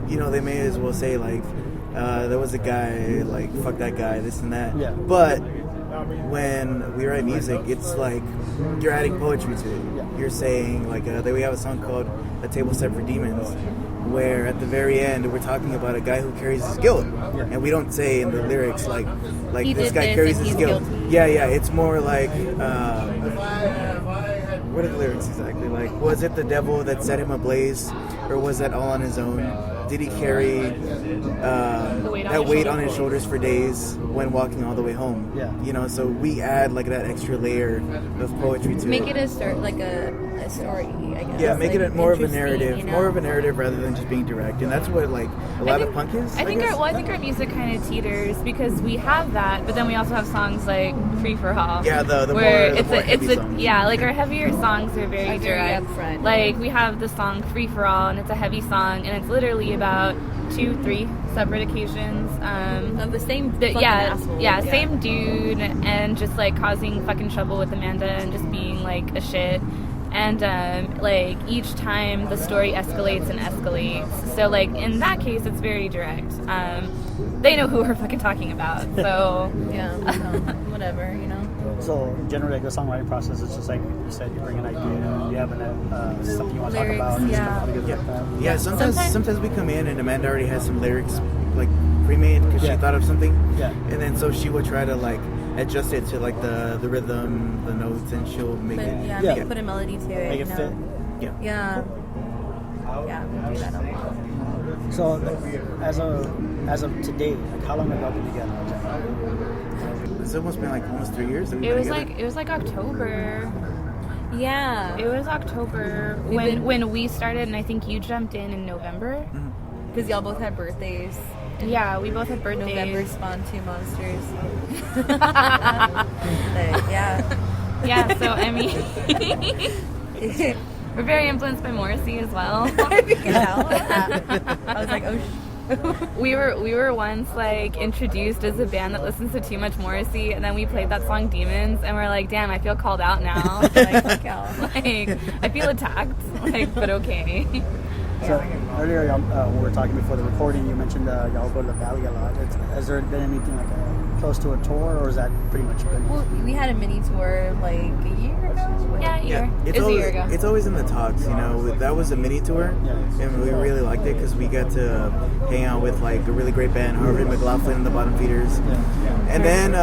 [SPEAKER 2] you know, they may as well say like, there was a guy, like fuck that guy, this and that.
[SPEAKER 4] Yeah.
[SPEAKER 2] But when we write music, it's like you're adding poetry to it.
[SPEAKER 4] Yeah.
[SPEAKER 2] You're saying like, we have a song called "A Table Set for Demons," where at the very end we're talking about a guy who carries his guilt, and we don't say in the lyrics like
[SPEAKER 5] He
[SPEAKER 2] this
[SPEAKER 5] did
[SPEAKER 2] guy
[SPEAKER 5] this
[SPEAKER 2] carries
[SPEAKER 5] and
[SPEAKER 2] his
[SPEAKER 5] he's
[SPEAKER 2] guilt.
[SPEAKER 5] guilty.
[SPEAKER 2] Yeah, it's more like what are the lyrics exactly? Like, was it the devil that set him ablaze, or was that all on his own? Did he carry that weight on his shoulders for days when walking all the way home?
[SPEAKER 4] Yeah.
[SPEAKER 2] You know, so we add like that extra layer of poetry to
[SPEAKER 5] make
[SPEAKER 2] it.
[SPEAKER 5] it a story, like a story, I guess.
[SPEAKER 2] Yeah, make
[SPEAKER 5] like,
[SPEAKER 2] it more of a
[SPEAKER 5] interesting,
[SPEAKER 2] narrative,
[SPEAKER 5] you know?
[SPEAKER 2] more of a narrative rather than just being direct, and that's what like a lot of punk is.
[SPEAKER 6] I think
[SPEAKER 2] guess.
[SPEAKER 6] our music kind of teeters because we have that, but then we also have songs like Free for All.
[SPEAKER 2] Yeah, the
[SPEAKER 6] where
[SPEAKER 2] more- the more heavy songs.
[SPEAKER 6] yeah, like our heavier songs are very
[SPEAKER 5] Are very
[SPEAKER 6] direct.
[SPEAKER 5] upfront.
[SPEAKER 6] Like we have the song Free for All, and it's a heavy song, and it's literally about 2-3 separate occasions.
[SPEAKER 5] Of the same
[SPEAKER 6] The-
[SPEAKER 5] fucking
[SPEAKER 6] yeah,
[SPEAKER 5] asshole.
[SPEAKER 6] yeah, same dude, and just like causing fucking trouble with Amanda and just being like a shit. And like each time the story escalates and escalates. So like in that case, it's very direct. They know who we're fucking talking about. So
[SPEAKER 5] Yeah, no, whatever, you know.
[SPEAKER 4] So generally, like the songwriting process is just like you said, you bring an idea, you have something you want to talk
[SPEAKER 5] Lyrics,
[SPEAKER 4] about, and just
[SPEAKER 5] yeah.
[SPEAKER 4] come together like that.
[SPEAKER 2] Yeah, sometimes we come in and Amanda already has some lyrics like pre-made because
[SPEAKER 4] Yeah.
[SPEAKER 2] she thought of something.
[SPEAKER 4] Yeah.
[SPEAKER 2] And then so she will try to like adjust it to like the rhythm, the notes, and she'll make
[SPEAKER 5] But
[SPEAKER 2] it.
[SPEAKER 5] yeah,
[SPEAKER 4] Yeah.
[SPEAKER 5] put a melody to it.
[SPEAKER 4] Make
[SPEAKER 5] you
[SPEAKER 4] it
[SPEAKER 5] know?
[SPEAKER 4] fit.
[SPEAKER 2] Yeah.
[SPEAKER 5] Yeah. Yeah, we do that a lot.
[SPEAKER 4] So as of today, like how long have y'all been together?
[SPEAKER 2] It's almost been like almost 3 years. That we've
[SPEAKER 6] it
[SPEAKER 2] been
[SPEAKER 6] was
[SPEAKER 2] together.
[SPEAKER 6] like October.
[SPEAKER 5] Yeah.
[SPEAKER 6] It was October
[SPEAKER 5] We've been-
[SPEAKER 6] when we started, and I think you jumped in November.
[SPEAKER 5] Because y'all both had birthdays.
[SPEAKER 6] Yeah, we both had birthdays.
[SPEAKER 5] November spawned 2 monsters. But, yeah.
[SPEAKER 6] Yeah, so I mean, we're very influenced by Morrissey as well.
[SPEAKER 5] You can tell. I was like, oh,
[SPEAKER 6] We were once like introduced as a band that listens to too much Morrissey, and then we played that song Demons, and we're like, damn, I feel called out now.
[SPEAKER 5] like, fuck y'all.
[SPEAKER 6] Like, I feel attacked. Like, but okay.
[SPEAKER 4] So earlier, y'all, when we were talking before the recording, you mentioned y'all go to the Valley a lot. Has there been anything like close to a tour, or is that pretty much been?
[SPEAKER 5] Well, we had a mini tour like a year ago.
[SPEAKER 6] Yeah, a year.
[SPEAKER 2] It's
[SPEAKER 6] It's a
[SPEAKER 2] always,
[SPEAKER 6] year ago.
[SPEAKER 2] It's always in the talks, you know. That was a mini tour,
[SPEAKER 4] Yeah.
[SPEAKER 2] and we really liked it because we got to hang out with like a really great band, Harvey McLaughlin and the Bottom Feeders, and then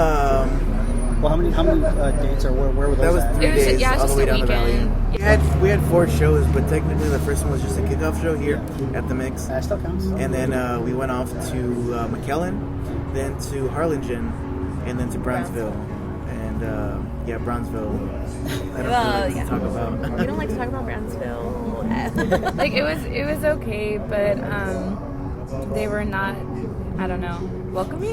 [SPEAKER 4] Well, how many dates or where were
[SPEAKER 2] That
[SPEAKER 4] those
[SPEAKER 2] was
[SPEAKER 4] at?
[SPEAKER 2] 3
[SPEAKER 6] It was
[SPEAKER 2] days,
[SPEAKER 6] yeah,
[SPEAKER 2] all
[SPEAKER 6] just
[SPEAKER 2] the way
[SPEAKER 6] a
[SPEAKER 2] down the valley.
[SPEAKER 6] weekend.
[SPEAKER 2] We had 4 shows, but technically the first one was just a kickoff show here at the Mix.
[SPEAKER 4] That still counts.
[SPEAKER 2] And then we went off to McAllen, then to Harlingen, and then to Brownsville. And Brownsville. I don't really like to talk about.
[SPEAKER 5] We don't like to talk about Brownsville.
[SPEAKER 6] Like it was okay, but they were not, I don't know, welcoming.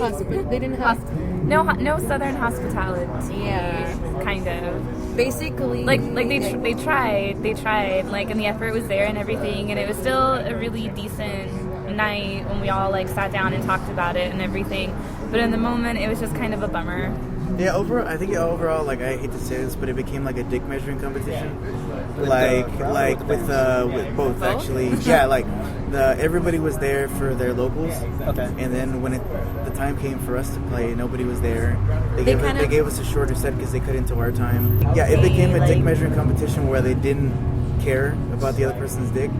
[SPEAKER 5] They didn't have
[SPEAKER 6] no southern hospitality.
[SPEAKER 5] Yeah.
[SPEAKER 6] Kind of.
[SPEAKER 5] basically
[SPEAKER 6] Like they tried like, and the effort was there and everything, and it was still a really decent night when we all like sat down and talked about it and everything. But in the moment, it was just kind of a bummer.
[SPEAKER 2] Yeah, overall, like, I hate to say this, but it became like a dick measuring competition. With both actually. Yeah, like everybody was there for their locals.
[SPEAKER 4] Okay.
[SPEAKER 2] And then when the time came for us to play, nobody was there. They gave us a shorter set because they cut into our time. Yeah, it became a dick measuring competition where they didn't care about the other person's dick.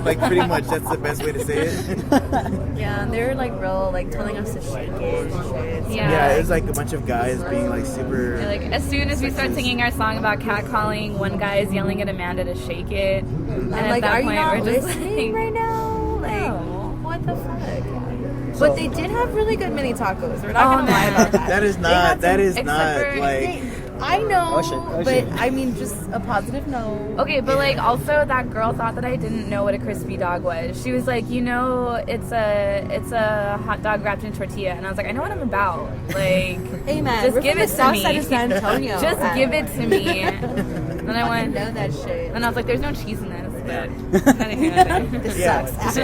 [SPEAKER 2] Like, pretty much, that's the best way to say it.
[SPEAKER 5] yeah, they were like real like telling us to shake it and shit.
[SPEAKER 2] Yeah, it was like a bunch of guys being like super.
[SPEAKER 6] Yeah, like as soon as we start singing our song about catcalling, one guy is yelling at Amanda to shake it, and
[SPEAKER 5] I'm
[SPEAKER 6] at
[SPEAKER 5] like,
[SPEAKER 6] that
[SPEAKER 5] are
[SPEAKER 6] point
[SPEAKER 5] you not
[SPEAKER 6] we're just
[SPEAKER 5] listening
[SPEAKER 6] like,
[SPEAKER 5] right now? Like,
[SPEAKER 6] no.
[SPEAKER 5] what the fuck? But they did have really good mini tacos. We're not gonna lie
[SPEAKER 6] man.
[SPEAKER 5] about that.
[SPEAKER 2] That is
[SPEAKER 5] They had
[SPEAKER 2] not. That
[SPEAKER 5] some-
[SPEAKER 2] is
[SPEAKER 6] except
[SPEAKER 2] not
[SPEAKER 6] for-
[SPEAKER 2] like.
[SPEAKER 5] I know,
[SPEAKER 4] Oh, shit.
[SPEAKER 5] but I mean, just a positive no.
[SPEAKER 6] Okay, but like also that girl thought that I didn't know what a crispy dog was. She was like, it's a hot dog wrapped in tortilla, and I was like, I know what I'm about. Like,
[SPEAKER 5] Hey man,
[SPEAKER 6] just
[SPEAKER 5] we're
[SPEAKER 6] give
[SPEAKER 5] from
[SPEAKER 6] it
[SPEAKER 5] the
[SPEAKER 6] to
[SPEAKER 5] south
[SPEAKER 6] me.
[SPEAKER 5] side of San Antonio.
[SPEAKER 6] Just give it to me. And I
[SPEAKER 5] I
[SPEAKER 6] went,
[SPEAKER 5] know that shit.
[SPEAKER 6] and I was like, there's no cheese in this, but neither here nor there.
[SPEAKER 5] This
[SPEAKER 2] Yeah.
[SPEAKER 5] sucks.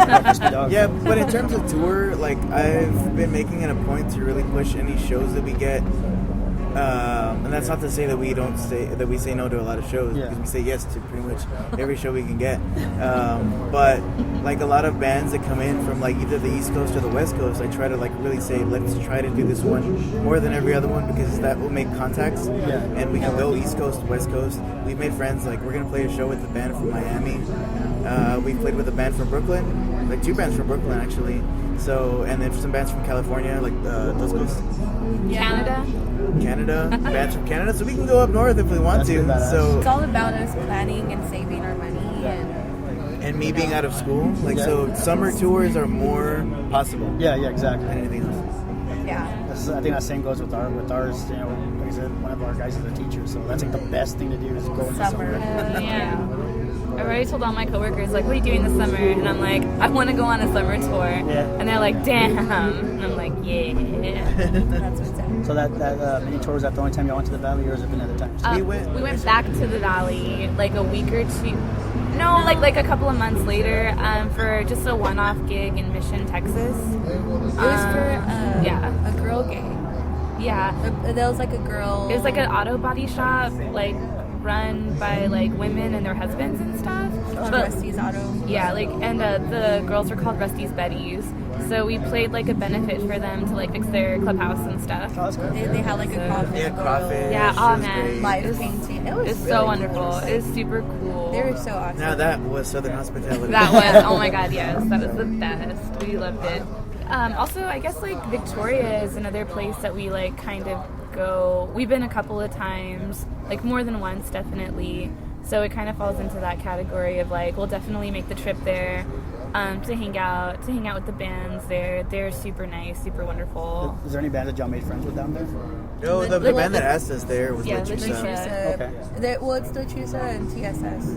[SPEAKER 2] Yeah, but in terms of tour, like, I've been making it a point to really push any shows that we get. And that's not to say that we say no to a lot of shows,
[SPEAKER 4] Yeah.
[SPEAKER 2] because we say yes to pretty much every show we can get. But like a lot of bands that come in from like either the East Coast or the West Coast, I try to like really say, let's try to do this one more than every other one, because that will make contacts.
[SPEAKER 4] Yeah.
[SPEAKER 2] And we can go East Coast, West Coast. We've made friends. Like, we're gonna play a show with a band from Miami. We played with a band from Brooklyn, like 2 bands from Brooklyn actually. So, and then some bands from California, like Dos Ghosts. Canada, bands from Canada, so we can go up north if we want
[SPEAKER 4] That's
[SPEAKER 2] to.
[SPEAKER 4] pretty badass.
[SPEAKER 2] So,
[SPEAKER 5] It's all about us planning and saving our money
[SPEAKER 2] and me being out of school, like, so summer tours are more possible
[SPEAKER 4] Yeah, exactly.
[SPEAKER 2] than anything else.
[SPEAKER 5] yeah.
[SPEAKER 4] I think that same goes with ours. You know, like I said, one of our guys is a teacher, so that's like the best thing to do is go in the
[SPEAKER 5] Summer.
[SPEAKER 4] summer.
[SPEAKER 6] Yeah. I've already told all my coworkers, like, what are you doing this summer? And I'm like, I want to go on a summer tour.
[SPEAKER 4] Yeah.
[SPEAKER 6] And they're like, damn. And I'm like, yeah.
[SPEAKER 5] That's what's up.
[SPEAKER 4] So that mini tour, was that the only time y'all went to the valley, or has it been other times?
[SPEAKER 2] We went-
[SPEAKER 6] back to the valley like a week or two. No, like a couple of months later, for just a one-off gig in Mission, Texas.
[SPEAKER 5] It was for a girl gang.
[SPEAKER 6] Yeah.
[SPEAKER 5] There was like a girl.
[SPEAKER 6] It was like an auto body shop, like run by like women and their husbands and stuff.
[SPEAKER 5] called
[SPEAKER 6] But-
[SPEAKER 5] Rusty's Auto.
[SPEAKER 6] Yeah, like, and the girls were called Rusty's Betties. So we played like a benefit for them to like fix their clubhouse and stuff.
[SPEAKER 4] Oh, that's good.
[SPEAKER 5] They had like a crawfish.
[SPEAKER 2] Yeah,
[SPEAKER 5] boil,
[SPEAKER 2] crawfish.
[SPEAKER 6] Yeah,
[SPEAKER 2] It
[SPEAKER 6] oh
[SPEAKER 2] was
[SPEAKER 6] man,
[SPEAKER 2] great.
[SPEAKER 5] Live painting. It was
[SPEAKER 6] It's
[SPEAKER 5] really
[SPEAKER 6] so wonderful.
[SPEAKER 5] cool.
[SPEAKER 6] It's super cool.
[SPEAKER 5] They were so awesome.
[SPEAKER 2] Now that was Southern hospitality.
[SPEAKER 6] That was, oh my god, yes, that was the best. We loved it. Also, I guess like Victoria is another place that we like kind of go. We've been a couple of times, like more than once, definitely. So it kind of falls into that category of like, we'll definitely make the trip there to hang out with the bands there. They're super nice, super wonderful.
[SPEAKER 4] Is there any bands that y'all made friends with down there?
[SPEAKER 2] No, the band that asked us there was
[SPEAKER 6] Yeah,
[SPEAKER 2] Lechusa.
[SPEAKER 6] Lechusa.
[SPEAKER 4] Okay.
[SPEAKER 5] Well, it's still Chusa and TSS.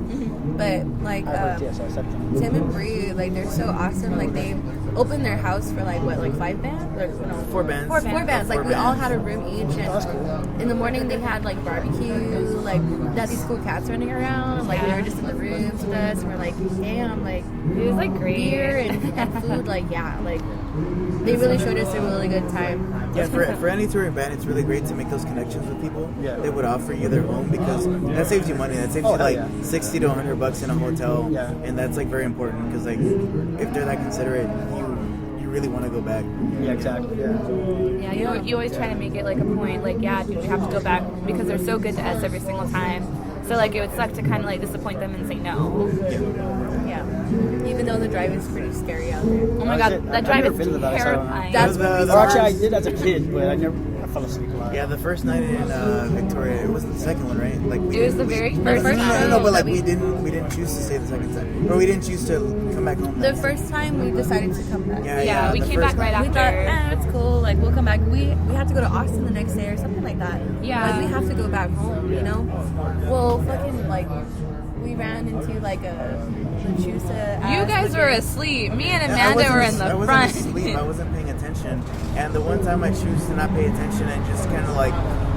[SPEAKER 5] But like
[SPEAKER 4] I've heard TSS.
[SPEAKER 5] Tim and Bree, like they're so awesome. Like they opened their house for like what, like 5 bands? Or, no,
[SPEAKER 2] 4 bands.
[SPEAKER 5] Four bands. Like
[SPEAKER 2] Four
[SPEAKER 5] we all
[SPEAKER 2] bands.
[SPEAKER 5] had a room each, and in the morning they had like barbecue. Like they had these cool cats running around. And, like they were just in the rooms with us. And we're like, damn, like
[SPEAKER 6] It was like great.
[SPEAKER 5] beer and food. Like yeah, like they really showed us a really good time.
[SPEAKER 2] Yeah, for any touring band, it's really great to make those connections with people
[SPEAKER 4] Yeah.
[SPEAKER 2] that would offer you their home, because that saves you money. That saves you
[SPEAKER 4] hell
[SPEAKER 2] like
[SPEAKER 4] yeah.
[SPEAKER 2] $60 to $100 in a hotel,
[SPEAKER 4] Yeah.
[SPEAKER 2] and that's like very important, because like if they're that considerate, you really want to go back.
[SPEAKER 4] Yeah, exactly. Yeah.
[SPEAKER 6] Yeah, you always try to make it like a point, like, yeah, dude, we have to go back because they're so good to us every single time. So like it would suck to kind of like disappoint them and say no.
[SPEAKER 5] Yeah, even though the drive is pretty scary out there.
[SPEAKER 6] Oh my
[SPEAKER 4] I've
[SPEAKER 6] god, that drive
[SPEAKER 4] never
[SPEAKER 6] is
[SPEAKER 4] been to the Valley, so I don't know.
[SPEAKER 6] terrifying.
[SPEAKER 5] That's
[SPEAKER 2] The-
[SPEAKER 5] what we
[SPEAKER 2] the-
[SPEAKER 4] Or actually, I
[SPEAKER 5] saw.
[SPEAKER 4] did as a kid, but I
[SPEAKER 3] fell asleep a lot.
[SPEAKER 2] Yeah, the first night in Victoria, it was the second one, right? Like
[SPEAKER 6] It was the very first
[SPEAKER 2] No,
[SPEAKER 6] time.
[SPEAKER 2] but like we didn't choose to stay the second time, or we didn't choose to come back home.
[SPEAKER 5] The first time we decided to come back.
[SPEAKER 6] Yeah, we
[SPEAKER 2] the
[SPEAKER 6] came
[SPEAKER 2] first
[SPEAKER 6] back right
[SPEAKER 2] time.
[SPEAKER 5] We
[SPEAKER 6] after.
[SPEAKER 5] thought, it's cool. Like we'll come back. We have to go to Austin the next day or something like that.
[SPEAKER 6] Yeah.
[SPEAKER 5] Like we have to go back home. You know. Well, fucking like we ran into like a Chusa.
[SPEAKER 6] You guys were asleep. Me and
[SPEAKER 2] I
[SPEAKER 6] Amanda were in
[SPEAKER 2] wasn't- I
[SPEAKER 6] the
[SPEAKER 2] wasn't
[SPEAKER 6] front.
[SPEAKER 2] asleep. I wasn't paying attention. And the one time I choose to not pay attention and just kind of like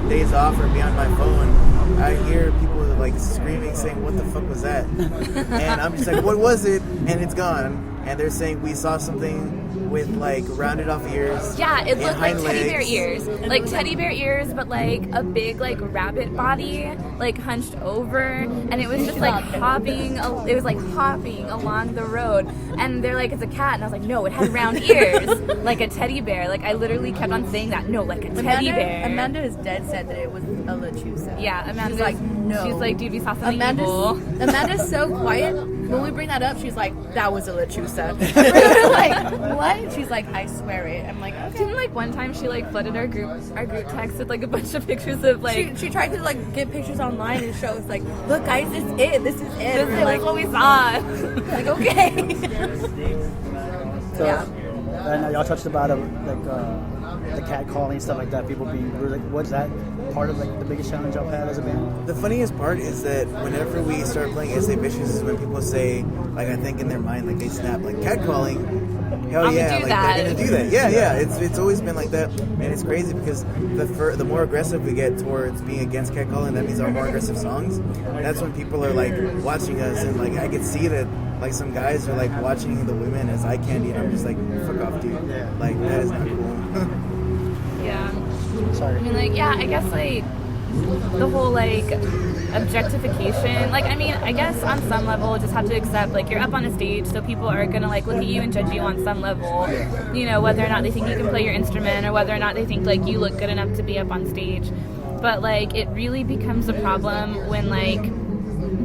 [SPEAKER 2] days off or be on my phone, I hear people like screaming, saying, "What the fuck was that?" And I'm just like, "What was it?" And it's gone. And they're saying we saw something with like rounded off ears.
[SPEAKER 6] Yeah, it
[SPEAKER 2] and
[SPEAKER 6] looked like
[SPEAKER 2] hind
[SPEAKER 6] teddy bear
[SPEAKER 2] legs.
[SPEAKER 6] ears. Like teddy bear ears, but like a big like rabbit body, like hunched over, and it was just like hopping. It was like hopping along the road, and they're like, it's a cat, and I was like, no, it has round ears, like a teddy bear. Like I literally kept on saying that, no, like a teddy bear.
[SPEAKER 5] Amanda is dead set that it was a Lechusa.
[SPEAKER 6] Yeah, Amanda's
[SPEAKER 5] She's like, no.
[SPEAKER 6] She's like, dude, we saw something evil.
[SPEAKER 5] Amanda's so quiet. When we bring that up, she's like, that was a Lechusa. We're like, what? She's like, I swear it. I'm like, okay.
[SPEAKER 6] Didn't like one time she like flooded our group text with like a bunch of pictures of like
[SPEAKER 5] She tried to like get pictures online and show us like, look guys, this is it. This is it.
[SPEAKER 6] this
[SPEAKER 5] We're
[SPEAKER 6] is
[SPEAKER 5] like,
[SPEAKER 6] what we saw.
[SPEAKER 5] like okay.
[SPEAKER 3] So,
[SPEAKER 5] Yeah.
[SPEAKER 3] I know y'all touched about the cat calling and stuff like that. People being rude. Like, what's that part of like the biggest challenge y'all had as a band?
[SPEAKER 2] The funniest part is that whenever we start playing SA Vicious is when people say, like, I think in their mind, like, they snap, like, catcalling. Hell
[SPEAKER 6] I'ma
[SPEAKER 2] yeah,
[SPEAKER 6] do
[SPEAKER 2] like,
[SPEAKER 6] that.
[SPEAKER 2] they're gonna do that. Yeah. It's always been like that. And it's crazy because the more aggressive we get towards being against catcalling, that means our more aggressive songs. That's when people are, like, watching us and, like, I could see that, like, some guys are, like, watching the women as eye candy, and I'm just like, fuck off, dude. Like, that is not cool.
[SPEAKER 6] Yeah.
[SPEAKER 3] Sorry.
[SPEAKER 6] I mean, like, yeah, I guess, like, the whole, like, objectification. Like, I mean, I guess on some level, just have to accept, like, you're up on a stage, so people are gonna, like, look at you and judge you on some level. You know, whether or not they think you can play your instrument, or whether or not they think, like, you look good enough to be up on stage. But, like, it really becomes a problem when, like,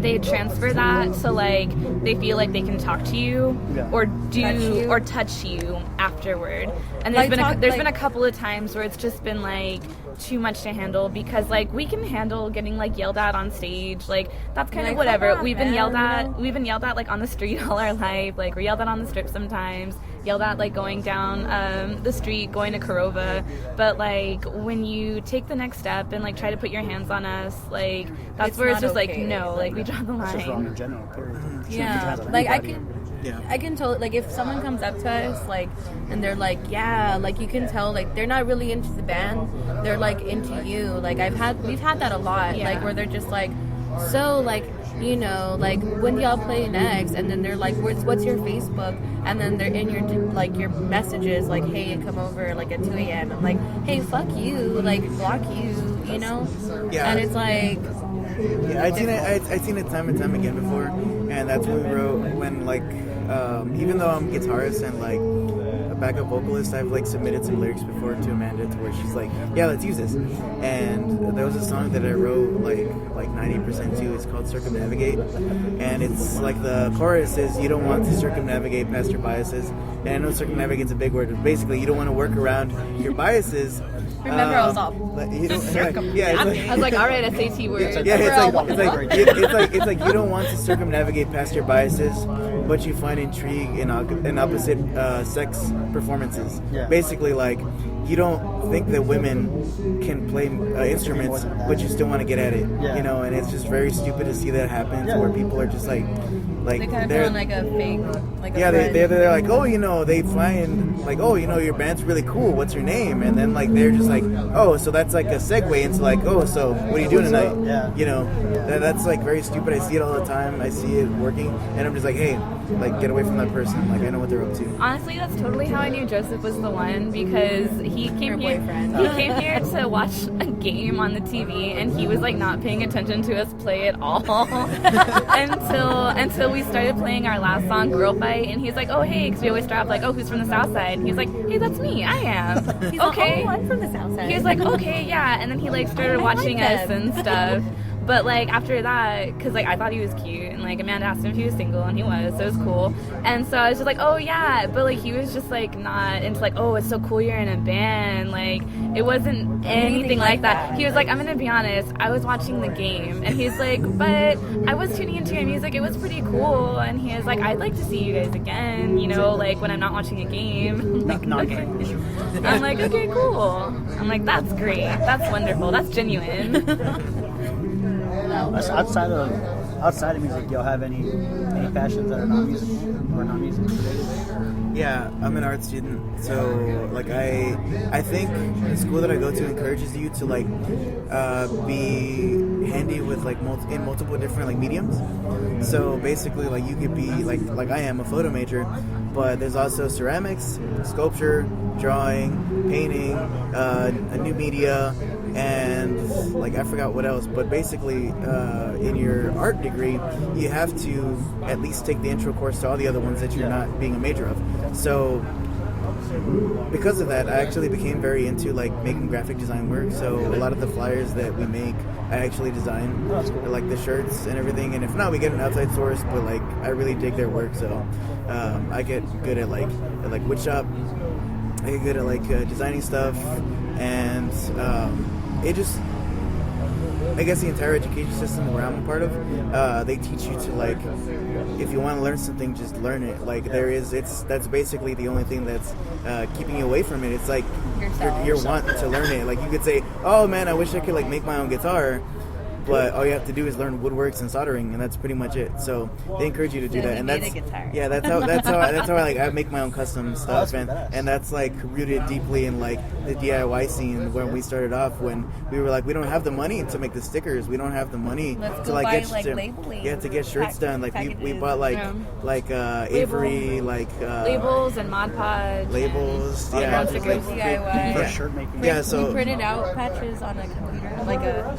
[SPEAKER 6] they transfer that so like they feel like they can talk to you or touch you afterward, and there's been a couple of times where it's just been like too much to handle, because like we can handle getting like yelled at on stage, like that's kind of whatever. We've been yelled at like on the street all our life. Like we're yelled at on the strip sometimes, yelled at like going down the street going to Korova. But like when you take the next step and like try to put your hands on us, like that's where it's just like no, like we draw the
[SPEAKER 3] It's just wrong
[SPEAKER 6] line.
[SPEAKER 3] in general. Period. Shouldn't be
[SPEAKER 5] Yeah,
[SPEAKER 3] hands on
[SPEAKER 5] like
[SPEAKER 3] anybody.
[SPEAKER 5] I can tell, like if someone comes up to us like and they're like, yeah, like you can tell like they're not really into the band, they're like into you. Like we've had that a lot,
[SPEAKER 6] Yeah.
[SPEAKER 5] like where they're just like, so like, you know, like when do y'all play next? And then they're like, what's your Facebook? And then they're in your messages like, hey, come over like at 2 a.m. I'm like, hey, fuck you, like block you know?
[SPEAKER 2] Yeah.
[SPEAKER 5] And it's like,
[SPEAKER 2] Yeah, I've seen it time and time again before, and that's what we wrote when like, even though I'm a guitarist and like a backup vocalist, I've like submitted some lyrics before to Amanda to where she's like, yeah, let's use this. And there was a song that I wrote like 90% to. It's called Circumnavigate, and it's like the chorus is, you don't want to circumnavigate past your biases. And I know circumnavigate's a big word, but basically you don't want to work around your biases.
[SPEAKER 5] remember I was all
[SPEAKER 2] yeah,
[SPEAKER 6] I was like, all right, SAT word.
[SPEAKER 2] yeah, it's like you don't want to circumnavigate past your biases, but you find intrigue in opposite sex performances.
[SPEAKER 3] Yeah.
[SPEAKER 2] Basically, like you don't think that women can play instruments, but you still want to get at it.
[SPEAKER 3] Yeah.
[SPEAKER 2] You know, and it's just very stupid to see that happen,
[SPEAKER 3] Yeah.
[SPEAKER 2] where people are just like
[SPEAKER 5] they kind of
[SPEAKER 2] they're-
[SPEAKER 5] put on like a fake, like a
[SPEAKER 2] yeah,
[SPEAKER 5] friend.
[SPEAKER 2] they're like, oh, you know, they find like, oh, you know, your band's really cool. What's your name? And then like they're just like, oh, so that's like a segue into like, oh, so what are you doing tonight?
[SPEAKER 3] Yeah.
[SPEAKER 2] You know, that's like very stupid. I see it all the time. I see it working, and I'm just like, hey, like get away from that person. Like I know what they're up to.
[SPEAKER 6] Honestly, that's totally how I knew Joseph was the one, because he came
[SPEAKER 5] Her
[SPEAKER 6] here.
[SPEAKER 5] boyfriend.
[SPEAKER 6] He came here to watch a game on the TV, and he was like not paying attention to us play at all until we started playing our last song, "Girl Fight," and he's like, "Oh hey," because we always start off like, "Oh, who's from the South Side?" And he's like, "Hey, that's me. I am."
[SPEAKER 5] He's
[SPEAKER 6] okay.
[SPEAKER 5] like, oh, I'm from the South Side.
[SPEAKER 6] He was like, "Okay, yeah," and then he like started
[SPEAKER 5] I like
[SPEAKER 6] watching us
[SPEAKER 5] them.
[SPEAKER 6] and stuff. But like after that, because like I thought he was cute, and like Amanda asked him if he was single, and he was, so it was cool. And so I was just like, oh yeah, but like he was just like not into like, oh, it's so cool you're in a band. Like it wasn't anything like that. He was like, I'm gonna be honest, I was watching the game, and he's like, but I was tuning into your music, it was pretty cool. And he was like, I'd like to see you guys again, you know, like when I'm not watching a game. Like,
[SPEAKER 4] Not
[SPEAKER 6] okay.
[SPEAKER 4] game.
[SPEAKER 6] I'm like, okay, cool. I'm like, that's great, that's wonderful, that's genuine.
[SPEAKER 4] Outside of music, do y'all have any passions that are not musical or not music related?
[SPEAKER 2] Yeah, I'm an art student, so like I think the school that I go to encourages you to like be handy with like in multiple different like mediums. So basically, like you could be like I am a photo major, but there's also ceramics, sculpture, drawing, painting, a new media, and like I forgot what else. But basically, in your art degree, you have to at least take the intro course to all the other ones that you're not being a major of. So because of that, I actually became very into like making graphic design work. So a lot of the flyers that we make, I actually design, like the shirts and everything. And if not, we get an outside source. But like I really dig their work, so I get good at like wood shop. I get good at like designing stuff, and it just, I guess the entire education system where I'm a part of, they teach you to like, if you want to learn something, just learn it. Like that's basically the only thing that's keeping you away from it. It's like your want to learn it. Like you could say, oh man, I wish I could like make my own guitar, but all you have to do is learn woodworks and soldering, and that's pretty much it. So they encourage you to do that, and that's yeah, that's how I like I make my own custom stuff, and that's like rooted deeply in like the DIY scene. When we started off, when we were like, we don't have the money to make the stickers, we don't have the money to like to get shirts done. Like we bought Avery
[SPEAKER 6] labels and Mod Podge,
[SPEAKER 2] labels,
[SPEAKER 6] and stickers.
[SPEAKER 5] DIY.
[SPEAKER 4] Shirt making.
[SPEAKER 2] Yeah, so
[SPEAKER 5] we printed out patches on a computer, like a.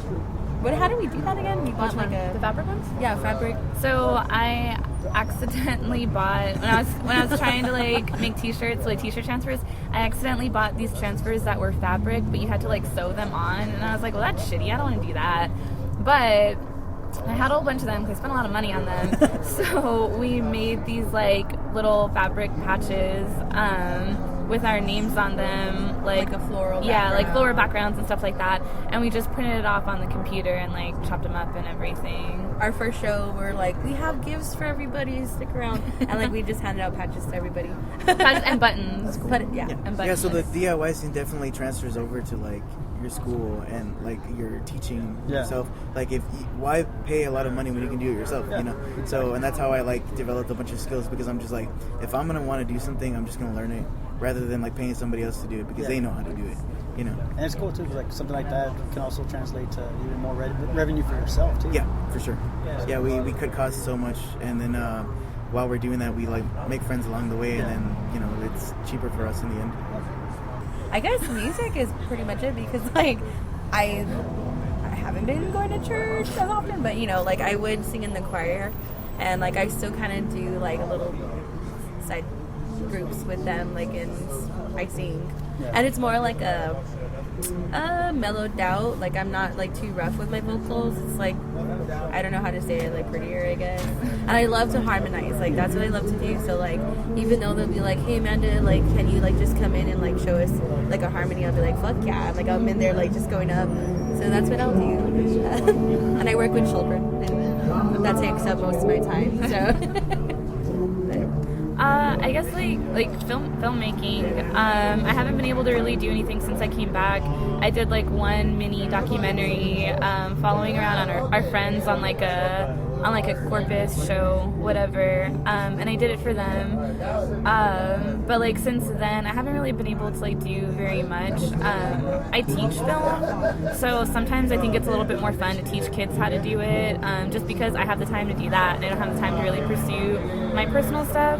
[SPEAKER 5] How do we do that again? We bought like
[SPEAKER 6] the fabric ones?
[SPEAKER 5] Yeah, fabric.
[SPEAKER 6] So I accidentally bought when I was trying to like make t-shirts, like t-shirt transfers, I accidentally bought these transfers that were fabric, but you had to like sew them on, and I was like, well, that's shitty, I don't want to do that. But I had a whole bunch of them because I spent a lot of money on them. So we made these like little fabric patches with our names on them, like
[SPEAKER 5] a floral
[SPEAKER 6] background. Like floral backgrounds and stuff like that, and we just printed it off on the computer and like chopped them up and everything.
[SPEAKER 5] Our first show, we're like, we have gifts for everybody, stick around, and like we just handed out patches to everybody.
[SPEAKER 6] Patches and buttons.
[SPEAKER 5] And buttons.
[SPEAKER 2] Yeah, so the DIY scene definitely transfers over to like your school and like you're teaching yourself. Like why pay a lot of money when you can do it yourself, you know? So, and that's how I like developed a bunch of skills, because I'm just like, if I'm gonna want to do something, I'm just gonna learn it rather than like paying somebody else to do it because they know how to do it, you know?
[SPEAKER 4] And it's cool too, because like something like that can also translate to even more revenue for yourself too.
[SPEAKER 2] Yeah, for sure. Yeah, we cut costs so much, and then while we're doing that, we like make friends along the way, and then you know it's cheaper for us in the end.
[SPEAKER 5] I guess music is pretty much it, because like I haven't been going to church as often, but you know, like I would sing in the choir, and like I still kind of do like a little side groups with them, like, and I sing, and it's more like a mellowed out, like I'm not like too rough with my vocals. It's like, I don't know how to say it, like prettier, I guess. And I love to harmonize, like that's what I love to do. So like, even though they'll be like, hey Amanda, like can you like just come in and like show us like a harmony, I'll be like, fuck yeah, like I'm in there like just going up. So that's what I'll do. And I work with children, and that takes up most of my time, so
[SPEAKER 6] I guess like filmmaking. I haven't been able to really do anything since I came back. I did like one mini documentary following around on our friends on like a Corpus show, whatever, and I did it for them. But like since then, I haven't really been able to like do very much. I teach film, so sometimes I think it's a little bit more fun to teach kids how to do it, just because I have the time to do that, and I don't have the time to really pursue my personal stuff.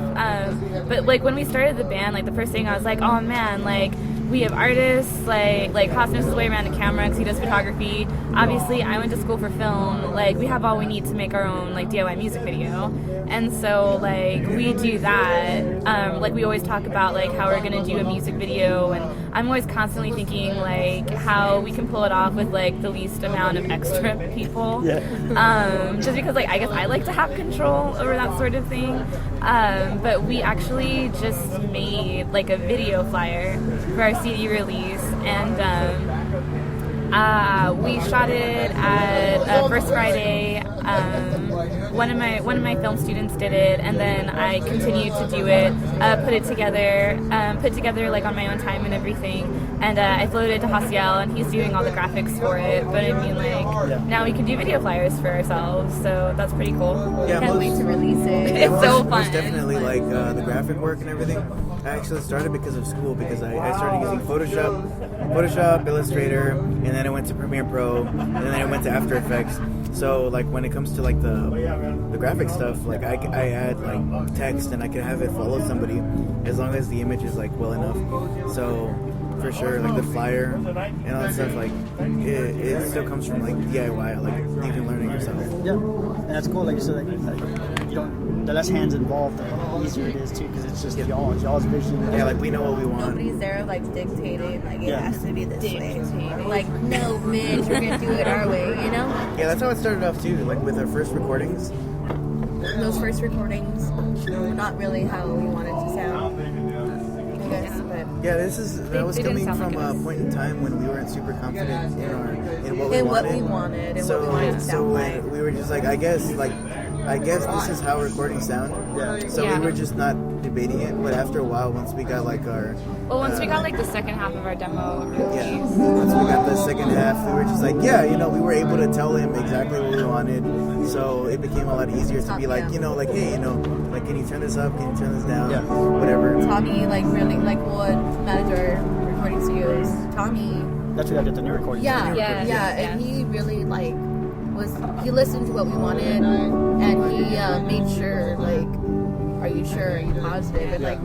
[SPEAKER 6] But like when we started the band, like the first thing I was like, oh man, like we have artists, like Haas knows his way around a camera because he does photography. Obviously, I went to school for film. Like, we have all we need to make our own, like, DIY music video. And so, like, we do that. Like, we always talk about, like, how we're going to do a music video. And I'm always constantly thinking, like, how we can pull it off with, like, the least amount of extra people. Just because, like, I guess I like to have control over that sort of thing. But we actually just made, like, a video flyer for our CD release. And we shot it at First Friday. One of my film students did it, and then I continued to do it, put together like on my own time and everything. And I floated it to Hasiel, and he's doing all the graphics for it. But I mean, like, now we can do video flyers for ourselves, so that's pretty cool.
[SPEAKER 2] Yeah,
[SPEAKER 5] Can't wait to release it.
[SPEAKER 6] It's so fun.
[SPEAKER 2] Most definitely, like the graphic work and everything. I actually started because of school, because I started using Photoshop, Illustrator, and then I went to Premiere Pro, and then I went to After Effects. So like when it comes to like the graphic stuff, like I add like text and I can have it follow somebody as long as the image is like well enough. So for sure, like the flyer and all that stuff, like it still comes from like DIY, like even learning yourself.
[SPEAKER 4] Yeah, and that's cool. Like you said, like you don't. The less hands involved, the easier it is too, because it's just y'all's vision.
[SPEAKER 2] Yeah, like we know what we want.
[SPEAKER 5] Nobody's there like dictating, like it
[SPEAKER 4] Yeah.
[SPEAKER 5] has to be this way. Like, no, bitch, we're gonna do it our way, you know?
[SPEAKER 2] Yeah, that's how it started off too. Like with our first recordings.
[SPEAKER 5] Those first recordings were not really how we wanted to sound. I guess, but
[SPEAKER 2] Yeah, that was
[SPEAKER 6] they didn't
[SPEAKER 2] coming
[SPEAKER 6] sound like
[SPEAKER 2] from a
[SPEAKER 6] us.
[SPEAKER 2] point in time when we weren't super confident in what we
[SPEAKER 5] and
[SPEAKER 2] wanted.
[SPEAKER 5] what we wanted and
[SPEAKER 2] So
[SPEAKER 5] what we wanted to sound like.
[SPEAKER 2] when we were just like, I guess this is how recordings sound.
[SPEAKER 4] Yeah.
[SPEAKER 2] So
[SPEAKER 6] Yeah.
[SPEAKER 2] we were just not debating it, but after a while, once we got like our
[SPEAKER 6] Once we got like the second half of our demo
[SPEAKER 2] yeah,
[SPEAKER 6] released.
[SPEAKER 2] once we got the second half, we were just like, yeah, we were able to tell him exactly what we wanted. So it became a lot easier to be like, like, hey, like, can you turn this up? Can you turn this down?
[SPEAKER 4] Yeah.
[SPEAKER 2] Whatever.
[SPEAKER 5] Tommy, like, really, like, would manage our recording studios. Tommy,
[SPEAKER 4] That's what I did the new recording.
[SPEAKER 5] yeah,
[SPEAKER 6] Yeah.
[SPEAKER 5] and he really, like, he listened to what we wanted, and he made sure, like, are you sure? Are you positive? And, like,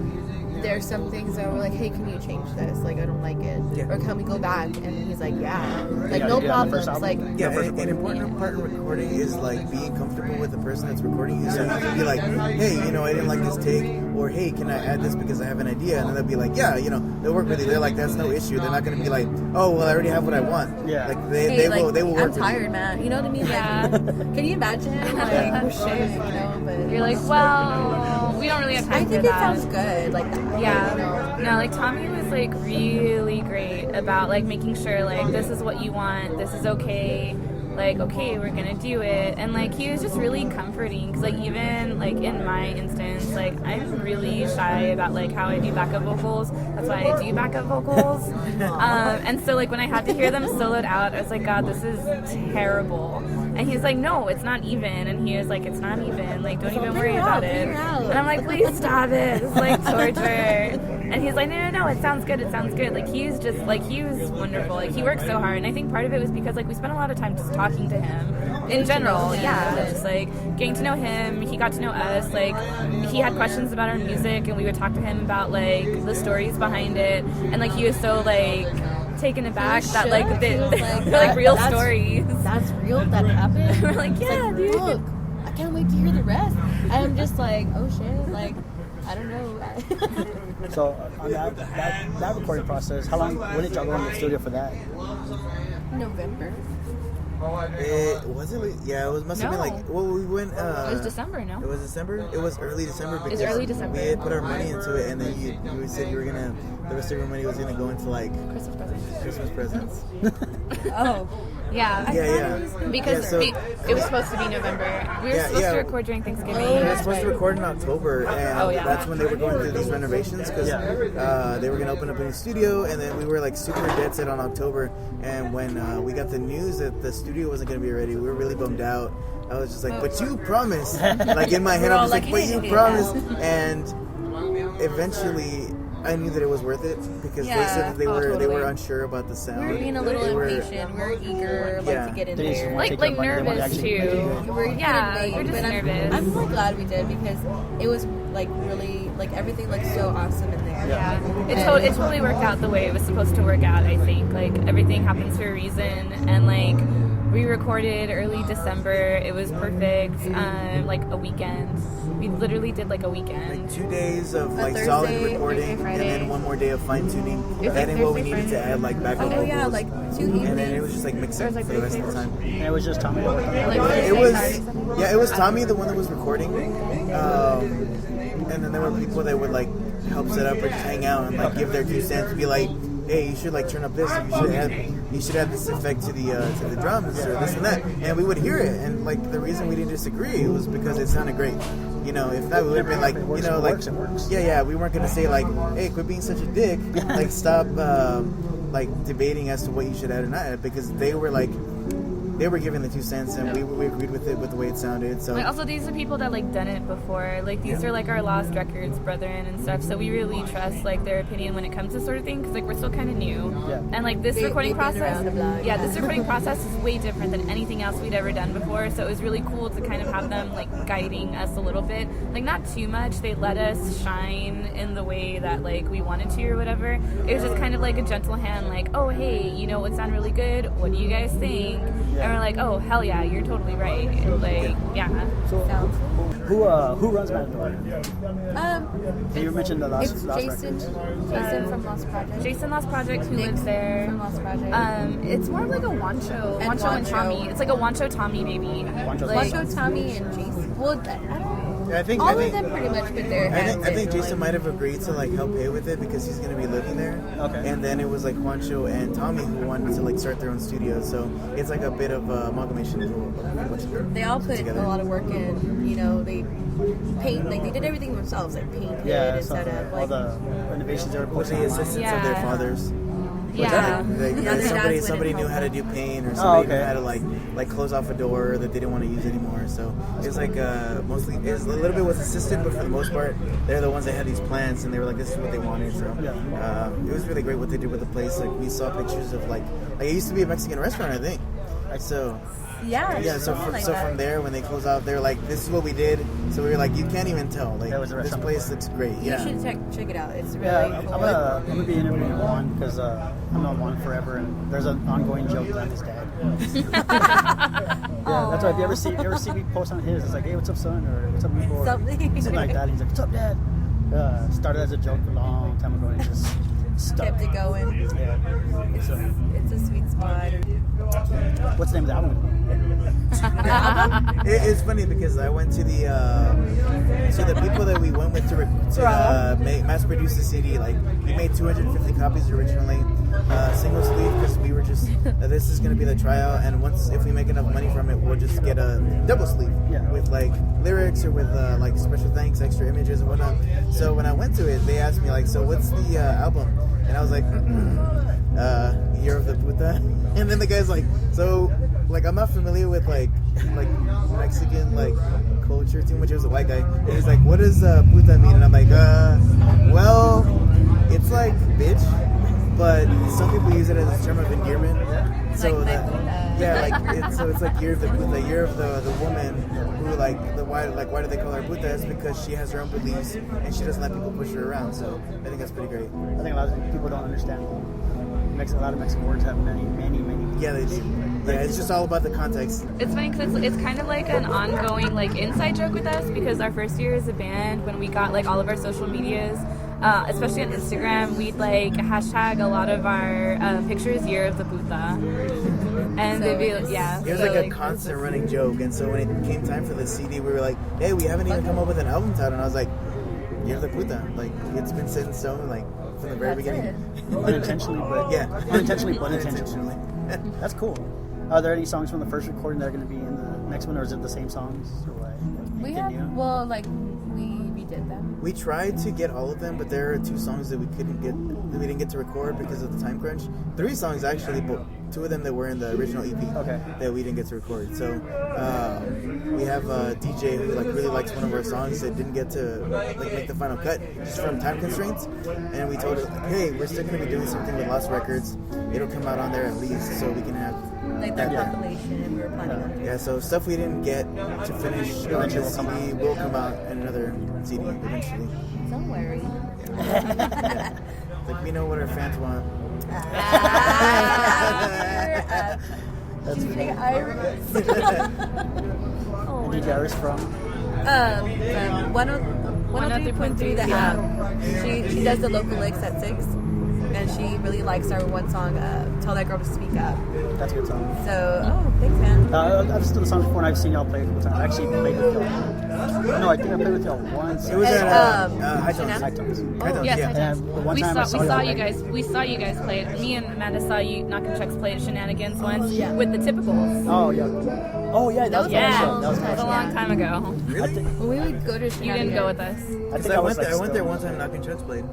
[SPEAKER 5] there's some things that were like, hey, can you change this? Like, I don't like it.
[SPEAKER 2] Yeah.
[SPEAKER 5] Or can we go back? And he's like, yeah. Like,
[SPEAKER 4] Yeah,
[SPEAKER 5] no
[SPEAKER 4] you did it on the
[SPEAKER 5] problems.
[SPEAKER 4] first
[SPEAKER 5] Like,
[SPEAKER 4] album?
[SPEAKER 2] Yeah,
[SPEAKER 4] first
[SPEAKER 2] an
[SPEAKER 4] recording.
[SPEAKER 2] important part of recording is like being comfortable with the person that's recording you. So you can be like, hey, I didn't like this take, or hey, can I add this because I have an idea? And then they'll be like, yeah, they'll work with you. They're like, that's no issue. They're not going to be like, oh, well, I already have what I want.
[SPEAKER 4] Yeah.
[SPEAKER 2] Like
[SPEAKER 5] hey,
[SPEAKER 2] they
[SPEAKER 5] like,
[SPEAKER 2] will work
[SPEAKER 5] I'm
[SPEAKER 2] with you.
[SPEAKER 5] tired, man. You know what I mean?
[SPEAKER 6] Yeah.
[SPEAKER 5] Like, can you imagine? Like, oh shit, But
[SPEAKER 6] You're like, well, we don't really have time
[SPEAKER 5] I
[SPEAKER 6] for
[SPEAKER 5] think it
[SPEAKER 6] that.
[SPEAKER 5] sounds good. Like,
[SPEAKER 6] Yeah. No, like Tommy was like really great about like making sure like this is what you want, this is okay. Like, okay, we're gonna do it. And like he was just really comforting because like even like in my instance, like I'm really shy about like how I do backup vocals. That's why I do backup vocals. And so like when I had to hear them soloed out, I was like, God, this is terrible. And he's like, no, it's not even. And he was like, it's not even. Like, don't even worry about it.
[SPEAKER 5] figure it out.
[SPEAKER 6] And I'm like, please stop it. It's like torture. And he's like, no, it sounds good. Like, he's just, like, he was wonderful. Like, he worked so hard. And I think part of it was because, like, we spent a lot of time just talking to him in general. Yeah. Just, like, getting to know him. He got to know us. Like, he had questions about our music, and we would talk to him about, like, the stories behind it. And, like, he was so, like, taken aback that, like, they're, like, real stories.
[SPEAKER 5] That's real. That happened.
[SPEAKER 6] We're like, yeah, dude.
[SPEAKER 5] Look, I can't wait to hear the rest. And I'm just like, oh shit. Like, I don't know.
[SPEAKER 4] So on that recording process, when did y'all go in the studio for that?
[SPEAKER 5] November.
[SPEAKER 2] It must have been
[SPEAKER 6] No.
[SPEAKER 2] like, well, we went.
[SPEAKER 6] It was December, no?
[SPEAKER 2] It was December. It was early December because
[SPEAKER 6] early December.
[SPEAKER 2] we had put our money into it, and then you said you were gonna. The rest of your money was gonna go into like
[SPEAKER 6] Christmas presents.
[SPEAKER 2] Christmas presents.
[SPEAKER 6] Oh, yeah.
[SPEAKER 2] Yeah.
[SPEAKER 6] Because
[SPEAKER 2] Yeah, so-
[SPEAKER 6] it was supposed to be November. We were
[SPEAKER 2] Yeah,
[SPEAKER 6] supposed
[SPEAKER 2] yeah.
[SPEAKER 6] to record during Thanksgiving.
[SPEAKER 2] We were supposed to record in October, and
[SPEAKER 6] Oh, yeah.
[SPEAKER 2] that's when they were going through these renovations because they were going to open up a new studio, and then we were like super dead set on October. And when we got the news that the studio wasn't going to be ready, we were really bummed out. I was just like, but you promised. Like in my head, I was like, but you promised. And eventually, I knew that it was worth it because they said that they were unsure about the sound.
[SPEAKER 5] We were being a little impatient. We were eager to get in
[SPEAKER 4] They just
[SPEAKER 5] there.
[SPEAKER 4] want to take
[SPEAKER 6] Like
[SPEAKER 4] their money, they want to
[SPEAKER 6] nervous
[SPEAKER 4] actually
[SPEAKER 6] too.
[SPEAKER 4] make it.
[SPEAKER 5] We're
[SPEAKER 6] We're just nervous.
[SPEAKER 5] I'm so glad we did because it was like really like everything looked so awesome in there.
[SPEAKER 6] Yeah, it totally worked out the way it was supposed to work out. I think like everything happens for a reason, and like we recorded early December. It was perfect. Like a weekend. We literally did like a weekend.
[SPEAKER 2] Like 2 days of like
[SPEAKER 5] Thursday,
[SPEAKER 2] solid
[SPEAKER 5] Thursday,
[SPEAKER 2] recording,
[SPEAKER 5] Friday.
[SPEAKER 2] and then one more day of fine tuning,
[SPEAKER 6] It was
[SPEAKER 2] adding what we
[SPEAKER 6] Thursday,
[SPEAKER 2] needed to
[SPEAKER 6] Friday.
[SPEAKER 2] add, like backup
[SPEAKER 5] Oh
[SPEAKER 2] vocals.
[SPEAKER 5] yeah, like 2 evenings.
[SPEAKER 2] And then it was just like mixing for the rest of the time.
[SPEAKER 4] And it was just Tommy that worked on it.
[SPEAKER 2] It was Tommy, the one that was recording, and then there were people that would like help set up or just hang out and like give their 2 cents, be like, hey, you should like turn up this, you should add this effect to the drums or this and that, and we would hear it, and like the reason we didn't disagree was because it sounded great. You know, if not, we would have been like,
[SPEAKER 4] It works,
[SPEAKER 2] you know,
[SPEAKER 4] it
[SPEAKER 2] like,
[SPEAKER 4] works, it works.
[SPEAKER 2] yeah, we weren't gonna say like, hey, quit being such a dick, like stop, like debating as to what you should add or not add, because they were giving the 2 cents, and we agreed with it with the way it sounded. So
[SPEAKER 6] Like also, these are people that like done it before. Like these are like our Lost Records brethren and stuff. So we really trust like their opinion when it comes to sort of thing, because like we're still kind of new.
[SPEAKER 4] Yeah.
[SPEAKER 6] And like this recording
[SPEAKER 5] they've been
[SPEAKER 6] process,
[SPEAKER 5] around the block.
[SPEAKER 6] this recording process is way different than anything else we'd ever done before. So it was really cool to kind of have them like guiding us a little bit. Like not too much. They let us shine in the way that like we wanted to or whatever. It was just kind of like a gentle hand, like, oh hey, you know what sound really good? What do you guys think? And we're like, oh hell yeah, you're totally right. Like
[SPEAKER 4] So, who runs Matador? You mentioned the last
[SPEAKER 5] It's
[SPEAKER 4] last
[SPEAKER 5] Jason.
[SPEAKER 4] record.
[SPEAKER 5] Jason from Lost Project.
[SPEAKER 6] Jason Lost Project, who
[SPEAKER 5] Nick
[SPEAKER 6] lives there.
[SPEAKER 5] from Lost Project.
[SPEAKER 6] It's more like a Wancho.
[SPEAKER 5] And
[SPEAKER 6] Wancho and
[SPEAKER 5] Wancho.
[SPEAKER 6] Tommy. It's like a Wancho Tommy maybe. Like,
[SPEAKER 5] Wancho, Tommy, and Jason. Well, I don't.
[SPEAKER 2] I think
[SPEAKER 5] All of them pretty much put their hands
[SPEAKER 2] I think
[SPEAKER 5] in,
[SPEAKER 2] Jason
[SPEAKER 5] like-
[SPEAKER 2] might have agreed to like help pay with it because he's gonna be living there.
[SPEAKER 4] Okay.
[SPEAKER 2] And then it was like Juancho and Tommy who wanted to like start their own studio, so it's like a bit of amalgamation of a bunch of them
[SPEAKER 5] They all put
[SPEAKER 2] together.
[SPEAKER 5] a lot of work in. You know, they paint, like they did everything themselves, like painted
[SPEAKER 4] Yeah,
[SPEAKER 5] and
[SPEAKER 4] so
[SPEAKER 5] set up.
[SPEAKER 4] all
[SPEAKER 5] Like,
[SPEAKER 4] the renovations they were
[SPEAKER 2] with
[SPEAKER 4] posting
[SPEAKER 2] the
[SPEAKER 4] online.
[SPEAKER 2] assistance of their
[SPEAKER 6] Yeah.
[SPEAKER 2] fathers.
[SPEAKER 6] yeah.
[SPEAKER 2] Like,
[SPEAKER 5] Yeah, their dads went
[SPEAKER 2] somebody
[SPEAKER 5] and
[SPEAKER 2] knew how to
[SPEAKER 5] helped
[SPEAKER 2] do paint, or
[SPEAKER 4] Oh,
[SPEAKER 2] somebody
[SPEAKER 4] okay.
[SPEAKER 2] knew how to like close off a door that they didn't want to use anymore. So it was like mostly it was a little bit was assisted, but for the most part, they're the ones that had these plans, and they were like, this is what they wanted. So it was really great what they did with the place. Like we saw pictures of like it used to be a Mexican restaurant, I think. So
[SPEAKER 5] yeah,
[SPEAKER 2] so
[SPEAKER 5] like
[SPEAKER 2] so
[SPEAKER 5] that.
[SPEAKER 2] from there, when they closed out, they were like, this is what we did. So we were like, you can't even tell. Like
[SPEAKER 4] That was a
[SPEAKER 2] this
[SPEAKER 4] restaurant
[SPEAKER 2] place looks great.
[SPEAKER 5] You
[SPEAKER 2] Yeah.
[SPEAKER 5] should check it out. It's really
[SPEAKER 4] Yeah,
[SPEAKER 5] cool.
[SPEAKER 4] I'm gonna be interviewing Juan because I've known Juan forever, and there's an ongoing joke that I'm his dad. Yeah, that's why if you ever see me post on his, it's like, hey, what's up, son, or what's up, Nico, or
[SPEAKER 5] Something.
[SPEAKER 4] like that. He's like, what's up, dad? Started as a joke a long time ago, and it just stuck.
[SPEAKER 5] Kept it going.
[SPEAKER 4] Yeah.
[SPEAKER 5] It's a sweet spot.
[SPEAKER 4] What's the name of the album?
[SPEAKER 2] It's funny because I went to the people that we went with to mass produce the CD. Like we made 250 copies originally, single sleeve, because we were just this is gonna be the tryout, and once if we make enough money from it, we'll just get a double sleeve with like lyrics or with like special thanks, extra images and whatnot. So when I went to it, they asked me like, so what's the album? And I was like, Year of the Puta. And then the guy's like, so like I'm not familiar with like Mexican like culture too much. It was a white guy, and he's like, what does puta mean? And I'm like, well, it's like bitch, but some people use it as a term of endearment. So
[SPEAKER 5] Like
[SPEAKER 2] that,
[SPEAKER 5] puta.
[SPEAKER 2] yeah, like it's like year of the puta, year of the woman who like why do they call her puta? It's because she has her own beliefs and she doesn't let people push her around. So I think that's pretty great.
[SPEAKER 4] I think a lot of people don't understand. A lot of Mexican words have many.
[SPEAKER 2] Yeah, they do. Yeah, it's just all about the context.
[SPEAKER 6] It's funny because it's kind of like an ongoing like inside joke with us, because our first year as a band, when we got like all of our social medias, especially on Instagram, we'd like hashtag a lot, of our pictures Year of the Puta, and they'd be like, yeah.
[SPEAKER 2] It was
[SPEAKER 6] so,
[SPEAKER 2] like a constant running joke, and so when it came time for the CD, we were like, hey, we haven't even come up with an album title, and I was like, Year of the Puta. Like, it's been set in stone, like, from the very beginning.
[SPEAKER 4] Unintentionally, but
[SPEAKER 2] Yeah.
[SPEAKER 4] unintentionally, but intentionally. That's cool. Are there any songs from the first recording that are going to be in the next one, or is it the same songs? Or what?
[SPEAKER 5] We
[SPEAKER 4] Anything
[SPEAKER 5] have,
[SPEAKER 4] new?
[SPEAKER 5] well, like, we redid them.
[SPEAKER 2] We tried to get all of them, but there are 2 songs that we didn't get to record because of the time crunch. 3 songs actually, but two of them that were in the original EP that we didn't get to record. So we have a DJ who like really likes one of our songs that didn't get to like make the final cut just from time constraints, and we told her like, hey, we're still going to be doing something with Lost Records. It'll come out on there at least, so we can have
[SPEAKER 5] like that compilation we were planning on.
[SPEAKER 2] Yeah, so stuff we didn't get to finish on the CD will come out in another CD eventually.
[SPEAKER 5] Don't worry.
[SPEAKER 2] Yeah. Like, we know what our fans want.
[SPEAKER 4] That's
[SPEAKER 5] DJ Iris.
[SPEAKER 4] DJ Iris from?
[SPEAKER 5] 103.3 The App. She does the local licks at 6. And she really likes our one song, Tell That Girl to Speak Up.
[SPEAKER 4] That's a good song.
[SPEAKER 5] So, thanks, man.
[SPEAKER 4] I've listened to the songs before and I've seen y'all play a couple times. I actually played with y'all. No, I think I played with y'all once.
[SPEAKER 2] It was
[SPEAKER 5] at
[SPEAKER 2] High Tones.
[SPEAKER 4] High Tones.
[SPEAKER 6] Yes,
[SPEAKER 2] yeah.
[SPEAKER 6] I
[SPEAKER 4] And the one
[SPEAKER 6] we
[SPEAKER 4] time
[SPEAKER 6] saw
[SPEAKER 4] I saw
[SPEAKER 6] you
[SPEAKER 4] y'all
[SPEAKER 6] guys. We saw you guys play it. Me and Amanda saw you Knockin' Chucks play at Shenanigans once
[SPEAKER 5] Yeah.
[SPEAKER 6] with the Typicals.
[SPEAKER 4] Oh, yeah. Oh, yeah, that was
[SPEAKER 6] Yeah,
[SPEAKER 4] my show. That was
[SPEAKER 6] that
[SPEAKER 4] my
[SPEAKER 6] was a
[SPEAKER 4] show.
[SPEAKER 6] long time ago.
[SPEAKER 2] Really?
[SPEAKER 5] When we would go to
[SPEAKER 6] You didn't go with us.
[SPEAKER 4] I think
[SPEAKER 2] I
[SPEAKER 4] I was
[SPEAKER 2] went there. I went there
[SPEAKER 4] still-
[SPEAKER 2] one time. Knockin' Chucks played.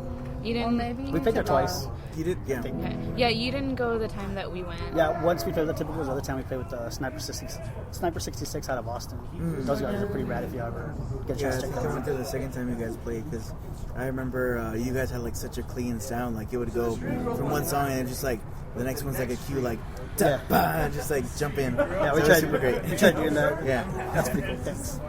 [SPEAKER 6] You didn't.
[SPEAKER 5] maybe?
[SPEAKER 4] We played there twice.
[SPEAKER 2] You did? Yeah.
[SPEAKER 6] Okay. Yeah, you didn't go the time that we went.
[SPEAKER 4] Yeah, once we played with the Typicals, the other time we played with Sniper 66 out of Boston. Those guys are pretty rad if you ever get a
[SPEAKER 2] Yeah, I
[SPEAKER 4] chance to
[SPEAKER 2] think
[SPEAKER 4] check
[SPEAKER 2] I
[SPEAKER 4] them
[SPEAKER 2] went
[SPEAKER 4] out.
[SPEAKER 2] there the second time you guys played because I remember you guys had like such a clean sound. Like it would go from one song and just like the next one's like a cue like
[SPEAKER 4] Yeah.
[SPEAKER 2] bah, just like jump in.
[SPEAKER 4] Yeah,
[SPEAKER 2] So it was super great.
[SPEAKER 4] We tried doing that.
[SPEAKER 2] Yeah.
[SPEAKER 4] That's pretty cool. Thanks.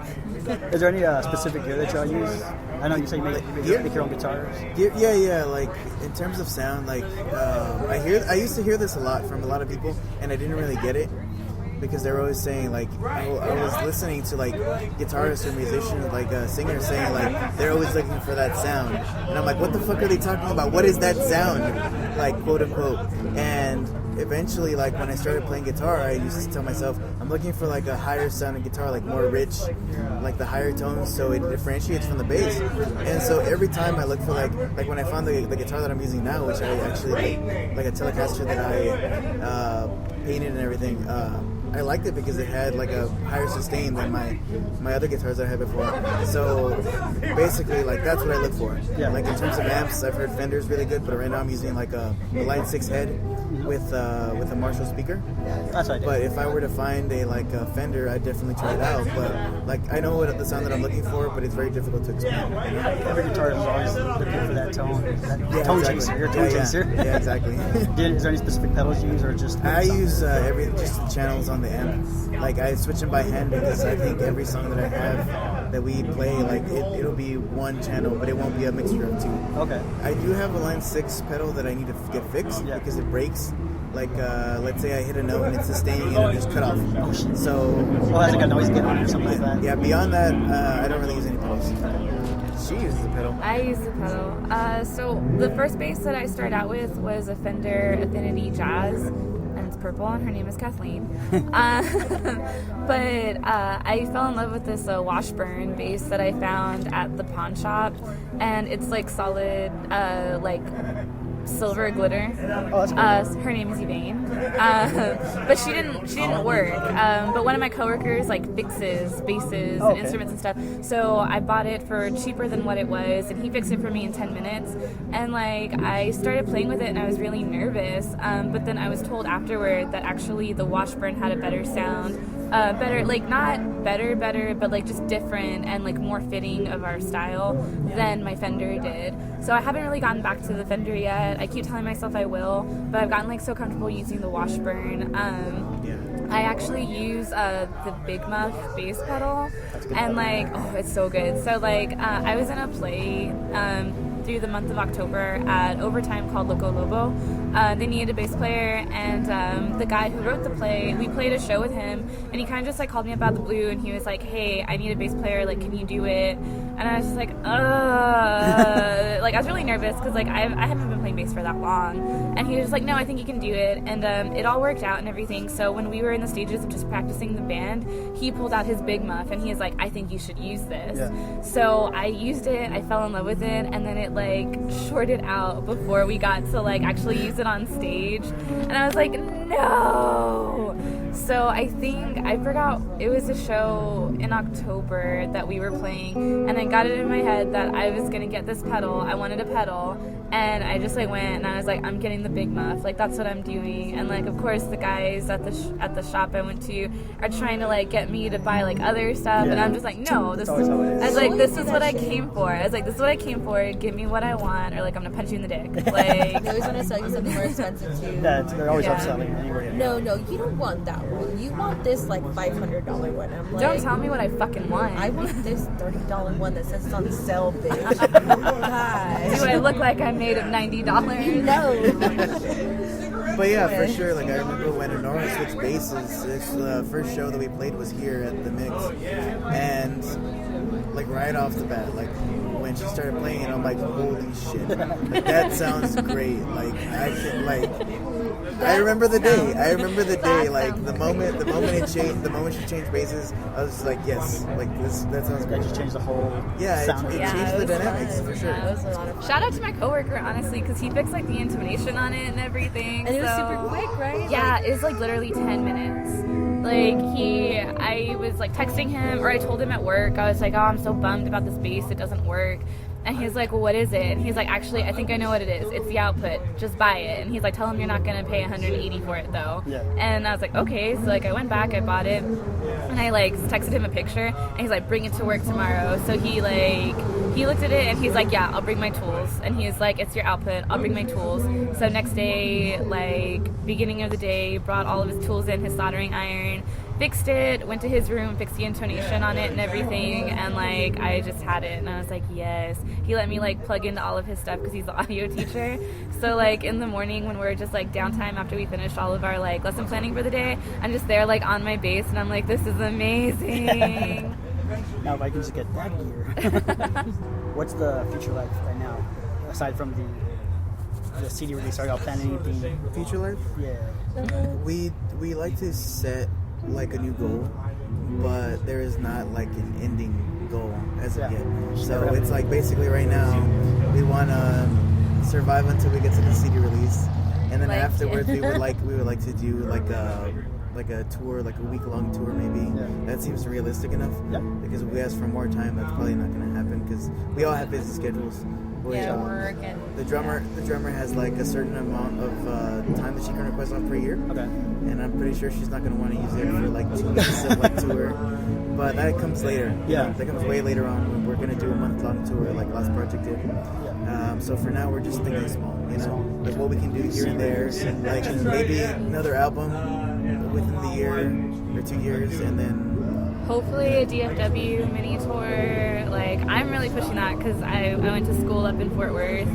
[SPEAKER 4] Is there any specific gear that y'all use? I know you say you make your own guitars.
[SPEAKER 2] Yeah. Like in terms of sound, like I used to hear this a lot from a lot of people, and I didn't really get it because they were always saying like I was listening to like guitarists or musicians, like singers saying like they're always looking for that sound, and I'm like, what the fuck are they talking about? What is that sound? Like quote unquote. And eventually, like when I started playing guitar, I used to tell myself I'm looking for like a higher sounding guitar, like more rich, like the higher tones, so it differentiates from the bass. And so every time I look for like when I found the guitar that I'm using now, which I actually like a Telecaster that I painted and everything. I liked it because it had like a higher sustain than my other guitars I had before. So basically, like that's what I look for.
[SPEAKER 4] Yeah.
[SPEAKER 2] Like in terms of amps, I've heard Fender's really good, but right now I'm using like a Line 6 head with a Marshall speaker.
[SPEAKER 4] That's what I did.
[SPEAKER 2] But if I were to find a Fender, I'd definitely try it out. But like I know what the sound that I'm looking for, but it's very difficult to explain.
[SPEAKER 4] Every guitar is always looking for that tone.
[SPEAKER 2] Yeah,
[SPEAKER 4] Tone
[SPEAKER 2] exactly.
[SPEAKER 4] chaser. You're a tone chaser.
[SPEAKER 2] Yeah, exactly.
[SPEAKER 4] Is there any specific pedals you use or just?
[SPEAKER 2] I use just the channels on the amp. Like I switch them by hand because I think every song that I have that we play, like it'll be one channel, but it won't be a mixture of two.
[SPEAKER 4] Okay.
[SPEAKER 2] I do have a Line 6 pedal that I need to get fixed because it breaks. Like let's say I hit a note and it's sustaining and it'll just cut off.
[SPEAKER 4] Oh shit.
[SPEAKER 2] So
[SPEAKER 4] Oh, has it got noise gate on it or something like that?
[SPEAKER 2] yeah, beyond that, I don't really use any pedals. She uses the pedal.
[SPEAKER 6] I use the pedal. So the first bass that I started out with was a Fender Affinity Jazz, and it's purple, and her name is Kathleen. But I fell in love with this Washburn bass that I found at the pawn shop, and it's like solid, like silver glitter.
[SPEAKER 4] Oh, that's cool.
[SPEAKER 6] Her name is Yvain, but she didn't work. But one of my coworkers like fixes basses and instruments and stuff. So I bought it for cheaper than what it was, and he fixed it for me in 10 minutes. And like I started playing with it, and I was really nervous. But then I was told afterward that actually the Washburn had a better sound. Better, like not better, but like just different and like more fitting of our style than my Fender did. So I haven't really gotten back to the Fender yet. I keep telling myself I will, but I've gotten like so comfortable using the Washburn. I actually use the Big Muff bass pedal, and like it's so good. So like I was in a play through the month of October at Overtime called Loco Lobo. They needed a bass player, and the guy who wrote the play, we played a show with him, and he kind of just like called me up out of the blue, and he was like, hey, I need a bass player, like can you do it? And I was just like, like I was really nervous because like I haven't been playing bass for that long, and he was just like, no, I think you can do it. And it all worked out and everything. So when we were in the stages of just practicing the band, he pulled out his Big Muff, and he was like, I think you should use this.
[SPEAKER 4] Yeah.
[SPEAKER 6] So I used it, I fell in love with it, and then it like shorted out before we got to like actually use it on stage, and I was like, no. So I think I forgot, it was a show in October that we were playing, and I got it in my head that I was gonna get this pedal. I wanted a pedal, And I just like went and I was like, I'm getting the big muff, like that's what I'm doing. And like of course the guys at the shop I went to are trying to like get me to buy like other stuff, and I'm just like, no, this is, I was like, this is what I came for. I was like, this is what I came for. Give me what I want, or like I'm gonna punch you in the dick. Like
[SPEAKER 5] They always want to sell you something more expensive too.
[SPEAKER 4] They're always
[SPEAKER 6] Yeah.
[SPEAKER 4] upselling anyway.
[SPEAKER 5] No, you don't want that one. You want this like $500 one. I'm like,
[SPEAKER 6] don't tell me what I fucking want.
[SPEAKER 5] I want this $30 one that says it's on sale, bitch. God.
[SPEAKER 6] Do I look like I'm made of $90?
[SPEAKER 5] No.
[SPEAKER 2] But yeah, for sure. Like I remember when Lloronas switched bases. The first show that we played was here at the Mix, and like right off the bat, like when she started playing it, I'm like, holy shit, like, that sounds great. Like I can like. I remember the day. Like the moment it changed. The moment she changed bases, I was just like, yes, like this. That sounds
[SPEAKER 4] That
[SPEAKER 2] great.
[SPEAKER 4] just changed the whole sound.
[SPEAKER 2] It
[SPEAKER 6] Yeah,
[SPEAKER 2] changed
[SPEAKER 6] it
[SPEAKER 2] the
[SPEAKER 6] was
[SPEAKER 2] dynamics
[SPEAKER 5] fun.
[SPEAKER 2] for sure.
[SPEAKER 5] Yeah, it was a lot of fun.
[SPEAKER 6] Shout out to my coworker, honestly, because he fixed like the intonation on it and everything.
[SPEAKER 5] And it was
[SPEAKER 6] so-
[SPEAKER 5] super quick, right?
[SPEAKER 6] Yeah, it was like literally 10 minutes. Like I was like texting him, or I told him at work, I was like, oh, I'm so bummed about this bass, it doesn't work. And he's like, well, what is it? And he's like, actually, I think I know what it is. It's the output. Just buy it. And he's like, tell him you're not going to pay $180 for it, though.
[SPEAKER 4] Yeah.
[SPEAKER 6] And I was like, okay. So, like, I went back, I bought it, and I, like, texted him a picture, and he's like, bring it to work tomorrow. So he looked at it, and he's like, yeah, I'll bring my tools. And he's like, it's your output. I'll bring my tools. So next day, like, beginning of the day, brought all of his tools in, his soldering iron, fixed it, went to his room, fixed the intonation on it and everything, and like I just had it, and I was like, yes. He let me like plug into all of his stuff because he's the audio teacher. So like in the morning when we're just like downtime after we finish all of our like lesson planning for the day, I'm just there like on my bass, and I'm like, this is amazing.
[SPEAKER 4] Now if I can just get that gear. What's the future like right now? Aside from the CD release, are y'all planning anything?
[SPEAKER 2] Future life.
[SPEAKER 4] Yeah.
[SPEAKER 2] We like to set like a new goal, but there is not like an ending goal as of yet. So it's like basically right now we want to survive until we get to the CD release, and then
[SPEAKER 6] Like,
[SPEAKER 2] afterwards
[SPEAKER 6] yeah.
[SPEAKER 2] we would like to do like a tour, like a week-long tour maybe.
[SPEAKER 4] Yeah.
[SPEAKER 2] That seems realistic enough.
[SPEAKER 4] Yeah.
[SPEAKER 2] Because if we ask for more time, that's probably not going to happen because we all have busy schedules.
[SPEAKER 5] Yeah, work and
[SPEAKER 2] The drummer has like a certain amount of time that she can request off per year.
[SPEAKER 4] Okay.
[SPEAKER 2] And I'm pretty sure she's not going to want to use it for like 2 weeks of like tour. But that comes later.
[SPEAKER 4] Yeah.
[SPEAKER 2] That comes way later on. We're going to do a month-long tour like last project did. So for now, we're just thinking small, you know? Like what we can do here and there. Like maybe another album within the year or 2 years, and then
[SPEAKER 6] Hopefully a DFW mini tour. Like I'm really pushing that because I went to school up in Fort Worth,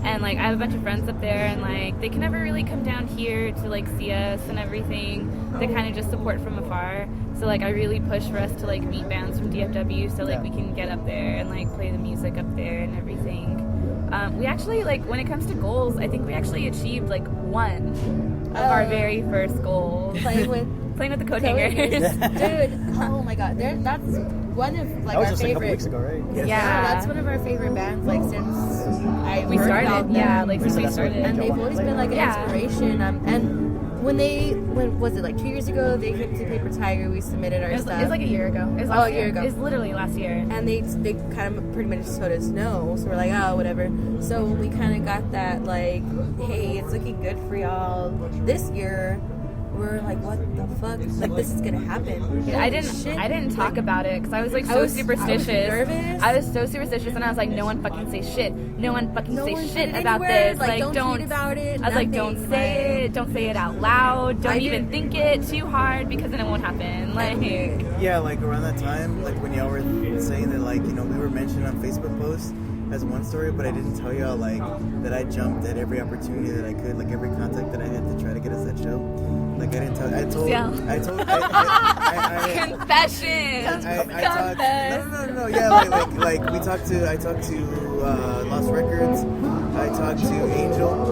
[SPEAKER 6] and like I have a bunch of friends up there, and like they can never really come down here to like see us and everything. They kind of just support from afar. So like I really push for us to like meet bands from DFW so like we can get up there and like play the music up there and everything. We actually like when it comes to goals, I think we actually achieved like one of our very first goals. Playing with the coat hangers.
[SPEAKER 5] Dude, oh my god, that's one of like
[SPEAKER 4] That was
[SPEAKER 5] our
[SPEAKER 4] just a couple
[SPEAKER 5] favorite.
[SPEAKER 4] weeks ago, right?
[SPEAKER 6] Yeah.
[SPEAKER 5] That's one of our favorite bands. Like since
[SPEAKER 6] We
[SPEAKER 5] heard
[SPEAKER 6] started,
[SPEAKER 5] about them.
[SPEAKER 6] yeah, like since we
[SPEAKER 4] That's what-
[SPEAKER 6] started.
[SPEAKER 5] And they've always been like an
[SPEAKER 6] Yeah.
[SPEAKER 5] inspiration. And when was it like 2 years ago? They came to Paper Tiger. We submitted our
[SPEAKER 6] It was
[SPEAKER 5] stuff.
[SPEAKER 6] like a year ago. It was
[SPEAKER 5] Oh,
[SPEAKER 6] last
[SPEAKER 5] a year ago.
[SPEAKER 6] It was literally last year.
[SPEAKER 5] And they kind of pretty much told us no, so we're like, oh, whatever. So we kind of got that like, hey, it's looking good for y'all this year. We're like, what the fuck? Like, this is gonna happen.
[SPEAKER 6] I didn't talk about it because I was like so superstitious.
[SPEAKER 5] nervous.
[SPEAKER 6] I was so superstitious, and I was like, no one fucking say shit. No one fucking
[SPEAKER 5] No
[SPEAKER 6] say
[SPEAKER 5] one
[SPEAKER 6] shit
[SPEAKER 5] put it
[SPEAKER 6] about
[SPEAKER 5] anywhere.
[SPEAKER 6] this.
[SPEAKER 5] Like, don't tweet about it,
[SPEAKER 6] I was like, don't
[SPEAKER 5] nothing.
[SPEAKER 6] say it. Don't say it out loud. Don't
[SPEAKER 5] I
[SPEAKER 6] even think it too hard because then it won't happen. Like,
[SPEAKER 2] yeah, like around that time, like when y'all were saying that, like, you know, we were mentioned on Facebook posts as one story, but I didn't tell y'all like that I jumped at every opportunity that I could, like every contact that I had to try to get us that show. Like I didn't tell. I told.
[SPEAKER 6] confession.
[SPEAKER 2] No. Yeah, like we talked to. I talked to Lost Records. I talked to Angel,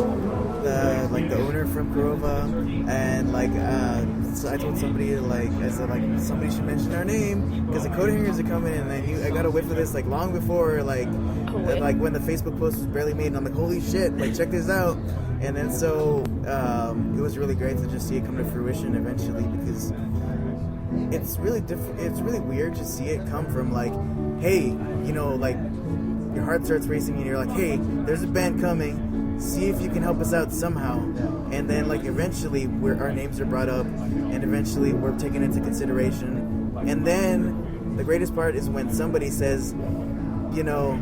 [SPEAKER 2] the owner from Corova, and like so I told somebody I said somebody should mention our name because the coat hangers are coming, and I got a whiff of this like long before like when the Facebook post was barely made, and I'm like, holy shit, like check this out. And then so it was really great to just see it come to fruition eventually because it's really different. It's really weird to see it come from like, hey, you know, like your heart starts racing and you're like, hey, there's a band coming. see if you can help us out somehow. And then like eventually our names are brought up, and eventually we're taken into consideration. And then the greatest part is when somebody says, you know,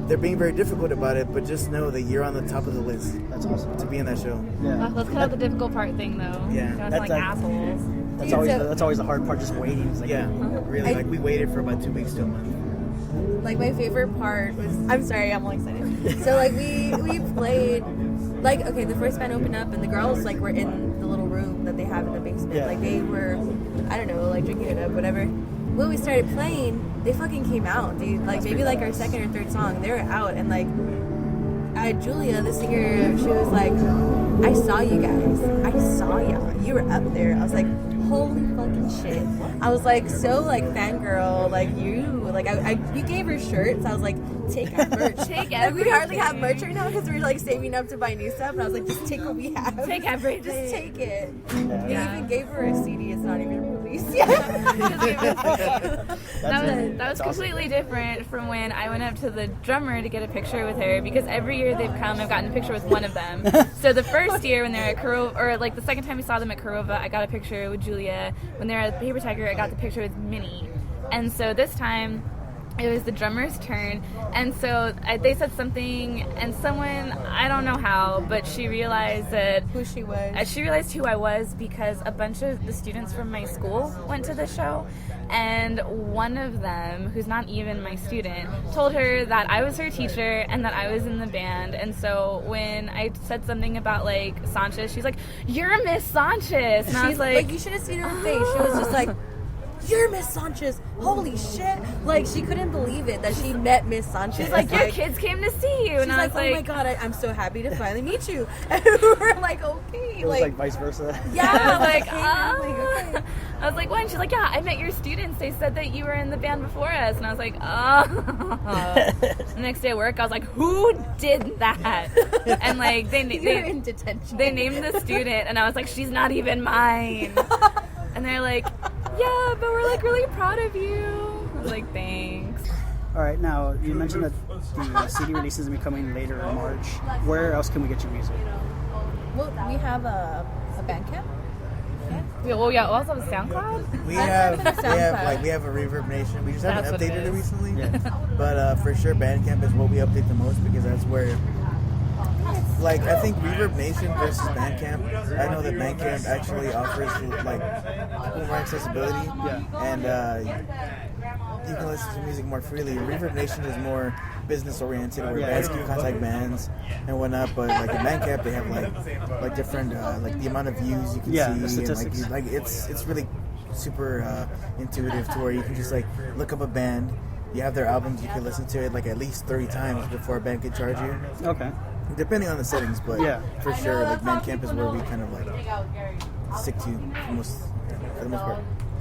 [SPEAKER 2] they're being very difficult about it, but just know that you're on the top of the list.
[SPEAKER 4] That's awesome.
[SPEAKER 2] To be in that show.
[SPEAKER 4] Yeah.
[SPEAKER 6] Let's cut out the difficult part thing, though.
[SPEAKER 2] Yeah.
[SPEAKER 6] Don't
[SPEAKER 4] That's
[SPEAKER 6] like
[SPEAKER 4] like-
[SPEAKER 6] assholes.
[SPEAKER 4] That's always the hard part, just waiting. It's like,
[SPEAKER 2] Yeah, really. Like we waited for about 2 weeks to a month.
[SPEAKER 5] Like my favorite part was, I'm sorry, I'm all excited. So like we played, like, okay, the first band opened up and the girls like were in the little room that they have in the basement.
[SPEAKER 4] Yeah.
[SPEAKER 5] Like they were, I don't know, like drinking it up, whatever. When we started playing, they fucking came out, dude. Like maybe like our second or third song, they were out, and like Julia, the singer, she was like, I saw you guys. I saw y'all. You were up there. I was like, holy fucking shit. I was like so like fangirl, like you. Like we gave her shirts. I was like, take our merch.
[SPEAKER 6] Take
[SPEAKER 5] Like, we hardly have
[SPEAKER 6] everything.
[SPEAKER 5] merch right now because we're like saving up to buy new stuff. And I was like, just take what we have.
[SPEAKER 6] Take everything.
[SPEAKER 5] Just take it.
[SPEAKER 4] Yeah.
[SPEAKER 5] We even gave her a CD. It's not even released yet.
[SPEAKER 6] That was completely different from when I went up to the drummer to get a picture with her, because every year they've come, I've gotten a picture with one of them. So the first year when they're at Kurova, or like the second time we saw them at Kurova, I got a picture with Julia. When they're at Paper Tiger, I got the picture with Minnie. And so this time it was the drummer's turn, and so they said something, and someone, I don't know how, but she realized that
[SPEAKER 5] Who she was.
[SPEAKER 6] she realized who I was because a bunch of the students from my school went to the show, and one of them, who's not even my student, told her that I was her teacher and that I was in the band. And so when I said something about like Sanchez, she's like, "You're Miss Sanchez," and I was
[SPEAKER 5] She's
[SPEAKER 6] like,
[SPEAKER 5] you should have seen her face. She was just like, you're Miss Sanchez. Holy shit. Like, she couldn't believe it that she met Miss Sanchez.
[SPEAKER 6] she's like, "Your kids came to see you,"
[SPEAKER 5] She's
[SPEAKER 6] and I was
[SPEAKER 5] like, oh my god, I'm so happy to finally meet you. And we were like, okay.
[SPEAKER 4] it was like vice versa.
[SPEAKER 5] yeah.
[SPEAKER 6] I was like,
[SPEAKER 5] okay. I'm like, okay.
[SPEAKER 6] I was like, "What?" And she's like, "Yeah, I met your students. They said that you were in the band before us." And I was like, The next day at work, I was like, "Who did that?" And like,
[SPEAKER 5] You're in detention.
[SPEAKER 6] they named the student, and I was like, "She's not even mine." And they're like, "Yeah, but we're like really proud of you." I was like, "Thanks."
[SPEAKER 4] All right, now you mentioned that the CD release is going to be coming later in March. Where else can we get your music?
[SPEAKER 5] Well, we have a Bandcamp.
[SPEAKER 6] Yeah, well, yeah, also have a SoundCloud.
[SPEAKER 2] We
[SPEAKER 5] That's
[SPEAKER 2] have
[SPEAKER 5] been a SoundCloud.
[SPEAKER 2] like we have a Reverb Nation. We just haven't
[SPEAKER 6] That's what it
[SPEAKER 2] updated it
[SPEAKER 6] is.
[SPEAKER 2] recently.
[SPEAKER 4] Yeah.
[SPEAKER 2] But for sure, Bandcamp is what we update the most because that's where. Like, I think Reverb Nation versus Bandcamp. I know that Bandcamp actually offers like more accessibility, and you can listen to music more freely. Reverb Nation is more business oriented, where bands can contact bands and whatnot. But like in Bandcamp, they have like different like the amount of views you can
[SPEAKER 4] Yeah,
[SPEAKER 2] see,
[SPEAKER 4] the statistics.
[SPEAKER 2] and like it's really super intuitive to where you can just like look up a band. You have their albums, you can listen to it like at least 30 times before a band can charge you.
[SPEAKER 4] Okay.
[SPEAKER 2] Depending on the settings, but
[SPEAKER 4] Yeah.
[SPEAKER 2] for sure, like Bandcamp is where we kind of like stick to for the most part.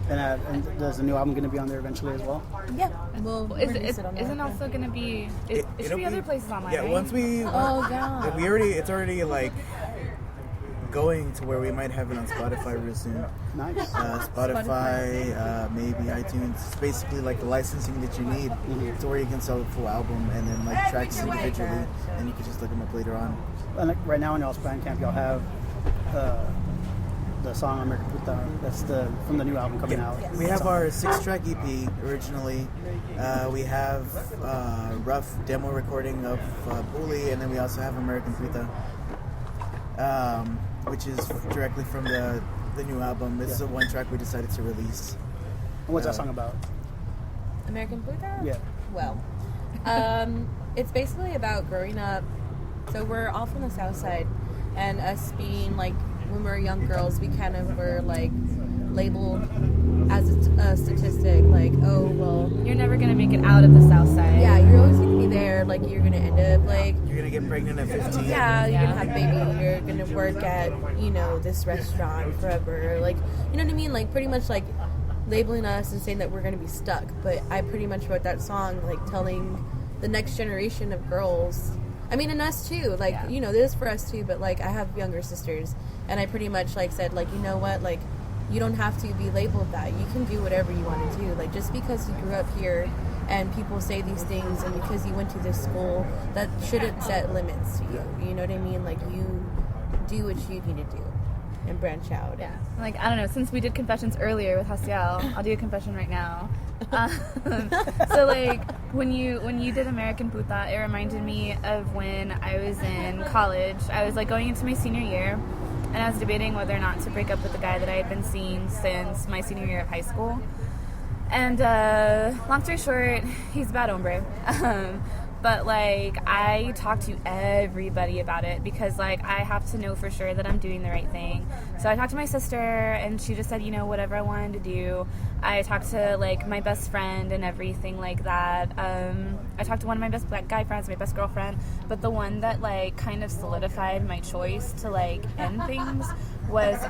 [SPEAKER 4] And there's a new album going to be on there eventually as well?
[SPEAKER 5] Yeah. We'll release it on
[SPEAKER 6] Isn't
[SPEAKER 5] there.
[SPEAKER 6] also going to be... It should
[SPEAKER 2] It'll
[SPEAKER 6] be other places online,
[SPEAKER 2] Yeah,
[SPEAKER 6] right?
[SPEAKER 2] once we
[SPEAKER 5] Oh, yeah.
[SPEAKER 2] it's already like going to where we might have it on Spotify real soon.
[SPEAKER 4] Nice.
[SPEAKER 2] Spotify, maybe iTunes. It's basically like the licensing that you need to where you can sell a full album and then like tracks individually, and you can just look them up later on.
[SPEAKER 4] And like, right now on y'all's Bandcamp, y'all have the song American Puta. That's from the new album coming out.
[SPEAKER 2] We have our 6-track EP originally. We have rough demo recording of Bully, and then we also have American Puta, which is directly from the new album. This is a 1-track we decided to release.
[SPEAKER 4] And what's that song about?
[SPEAKER 5] American Puta?
[SPEAKER 4] Yeah.
[SPEAKER 5] Well, it's basically about growing up. So we're all from the South Side, and us being like, when we were young girls, we kind of were like labeled as a statistic, like, oh well,
[SPEAKER 6] You're never going to make it out of the South Side.
[SPEAKER 5] yeah, you're always gonna be there. Like you're gonna end up like,
[SPEAKER 2] You're gonna get pregnant at 15.
[SPEAKER 5] yeah, you're gonna have a baby. You're gonna work at this restaurant forever. Like, you know what I mean? Like pretty much like labeling us and saying that we're gonna be stuck. But I pretty much wrote that song like telling the next generation of girls. I mean, and us too. Like,
[SPEAKER 6] Yeah.
[SPEAKER 5] this is for us too. But like, I have younger sisters, and I pretty much like said like, you know what, like, you don't have to be labeled that. You can do whatever you want to do. Like, just because you grew up here and people say these things, and because you went to this school, that shouldn't set limits to you. You know what I mean? Like, you do what you need to do and branch out.
[SPEAKER 6] Yeah. Like, I don't know, since we did confessions earlier with Hasiel, I'll do a confession right now. So like when you did American Puta, it reminded me of when I was in college. I was like going into my senior year, and I was debating whether or not to break up with the guy that I had been seeing since my senior year of high school. And long story short, he's a bad hombre. But like, I talk to everybody about it because like I have to know for sure that I'm doing the right thing. So I talked to my sister, and she just said, you know, whatever I wanted to do. I talked to like my best friend and everything like that. I talked to one of my best black guy friends, my best girlfriend, but the one that like kind of solidified my choice to like end things was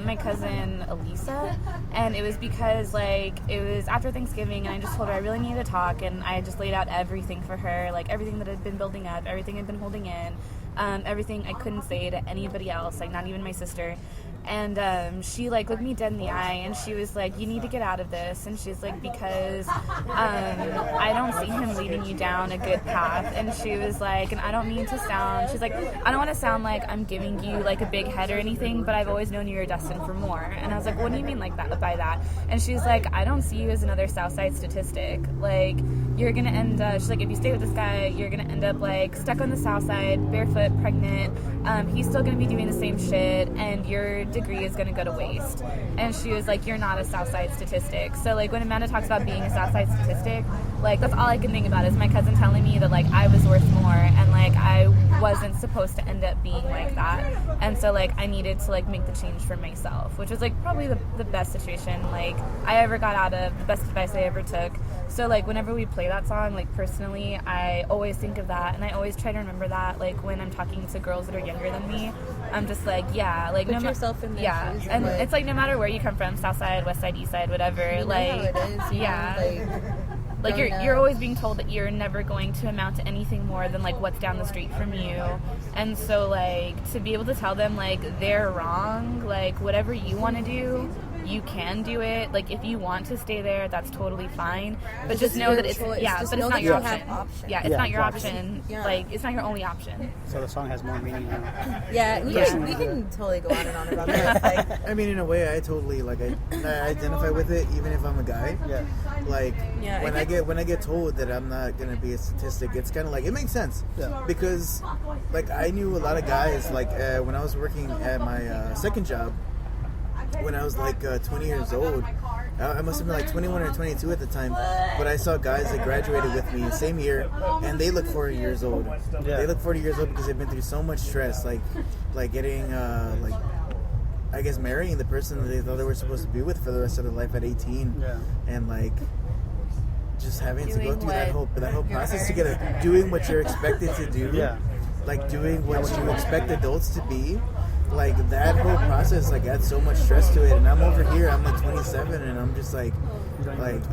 [SPEAKER 6] my cousin Elisa. And it was because like it was after Thanksgiving, and I just told her I really needed to talk, and I just laid out everything for her, like everything that had been building up, everything I'd been holding in, everything I couldn't say to anybody else, like not even my sister. And she like looked me dead in the eye, and she was like, you need to get out of this. And she's like, because I don't see him leading you down a good path. And she was like, and I don't mean to sound, she's like, I don't want to sound like I'm giving you like a big head or anything, but I've always known you're destined for more. And I was like, what do you mean like that by that? And she's like, I don't see you as another Southside statistic. Like, you're gonna end up, she's like, if you stay with this guy, you're gonna end up like stuck on the South Side, barefoot, pregnant. He's still gonna be doing the same shit, and your degree is gonna go to waste. And she was like, you're not a Southside statistic. So like when Amanda talks about being a Southside statistic, like that's all I can think about is my cousin telling me that like I was worth more, and like I wasn't supposed to end up being like that. And so like I needed to like make the change for myself, which was like probably the best situation like I ever got out of, the best advice I ever took. So like whenever we play that song, like personally, I always think of that, and I always try to remember that like when I'm talking to girls that are younger than me. I'm just like, yeah, like
[SPEAKER 5] put yourself in their shoes.
[SPEAKER 6] And it's like no matter where you come from, South Side, West Side, East Side, whatever,
[SPEAKER 5] you know
[SPEAKER 6] like
[SPEAKER 5] how it is,
[SPEAKER 6] yeah. Like you're always being told that you're never going to amount to anything more than like what's down the street from you. And so like to be able to tell them like they're wrong, like whatever you want to do, you can do it. Like if you want to stay there, that's totally fine. But just know that it's but it's not your option. Yeah, it's not your option.
[SPEAKER 5] Yeah.
[SPEAKER 6] Like it's not your only option.
[SPEAKER 4] So the song has more meaning now.
[SPEAKER 5] Yeah, we can totally go on and on about that. Like,
[SPEAKER 2] I mean, in a way, I totally like I identify with it, even if I'm a guy.
[SPEAKER 4] Yeah.
[SPEAKER 2] Like when I get told that I'm not gonna be a statistic, it's kind of like it makes sense.
[SPEAKER 4] Yeah.
[SPEAKER 2] Because like I knew a lot of guys like when I was working at my second job. When I was like 20 years old, I must have been like 21 or 22 at the time, but I saw guys that graduated with me the same year, and they look 40 years old.
[SPEAKER 4] Yeah.
[SPEAKER 2] They look 40 years old because they've been through so much stress, like getting like I guess marrying the person that they thought they were supposed to be with for the rest of their life at 18, and like just having to go through that whole process together, doing what you're expected to do, like doing what you expect adults to be. Like that whole process like adds so much stress to it, and I'm over here, I'm like 27, and I'm just like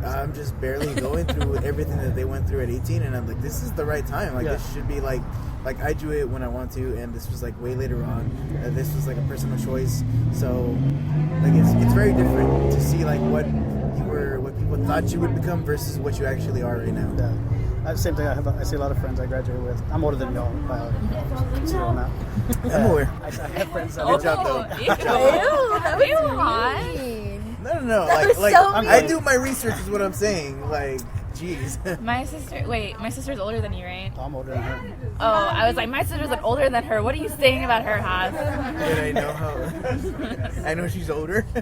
[SPEAKER 2] I'm just barely going through everything that they went through at 18, and I'm like, this is the right time, like this should be like I do it when I want to, and this was like way later on, this was like a personal choice. So like it's very different to see like what people thought you would become versus what you actually are right now.
[SPEAKER 4] Same thing. I see a lot of friends I graduated with. I'm older than y'all. Consider that.
[SPEAKER 2] I'm aware.
[SPEAKER 4] I have friends.
[SPEAKER 2] Good job, though.
[SPEAKER 5] that was mean.
[SPEAKER 2] No. Like
[SPEAKER 5] so
[SPEAKER 2] I do my research, is what I'm saying. Like, jeez.
[SPEAKER 6] My sister's older than you, right?
[SPEAKER 4] I'm older than her.
[SPEAKER 6] Oh, I was like, my sister's like older than her. What are you saying about her, Haas?
[SPEAKER 2] Did I know how? I know she's older.
[SPEAKER 5] I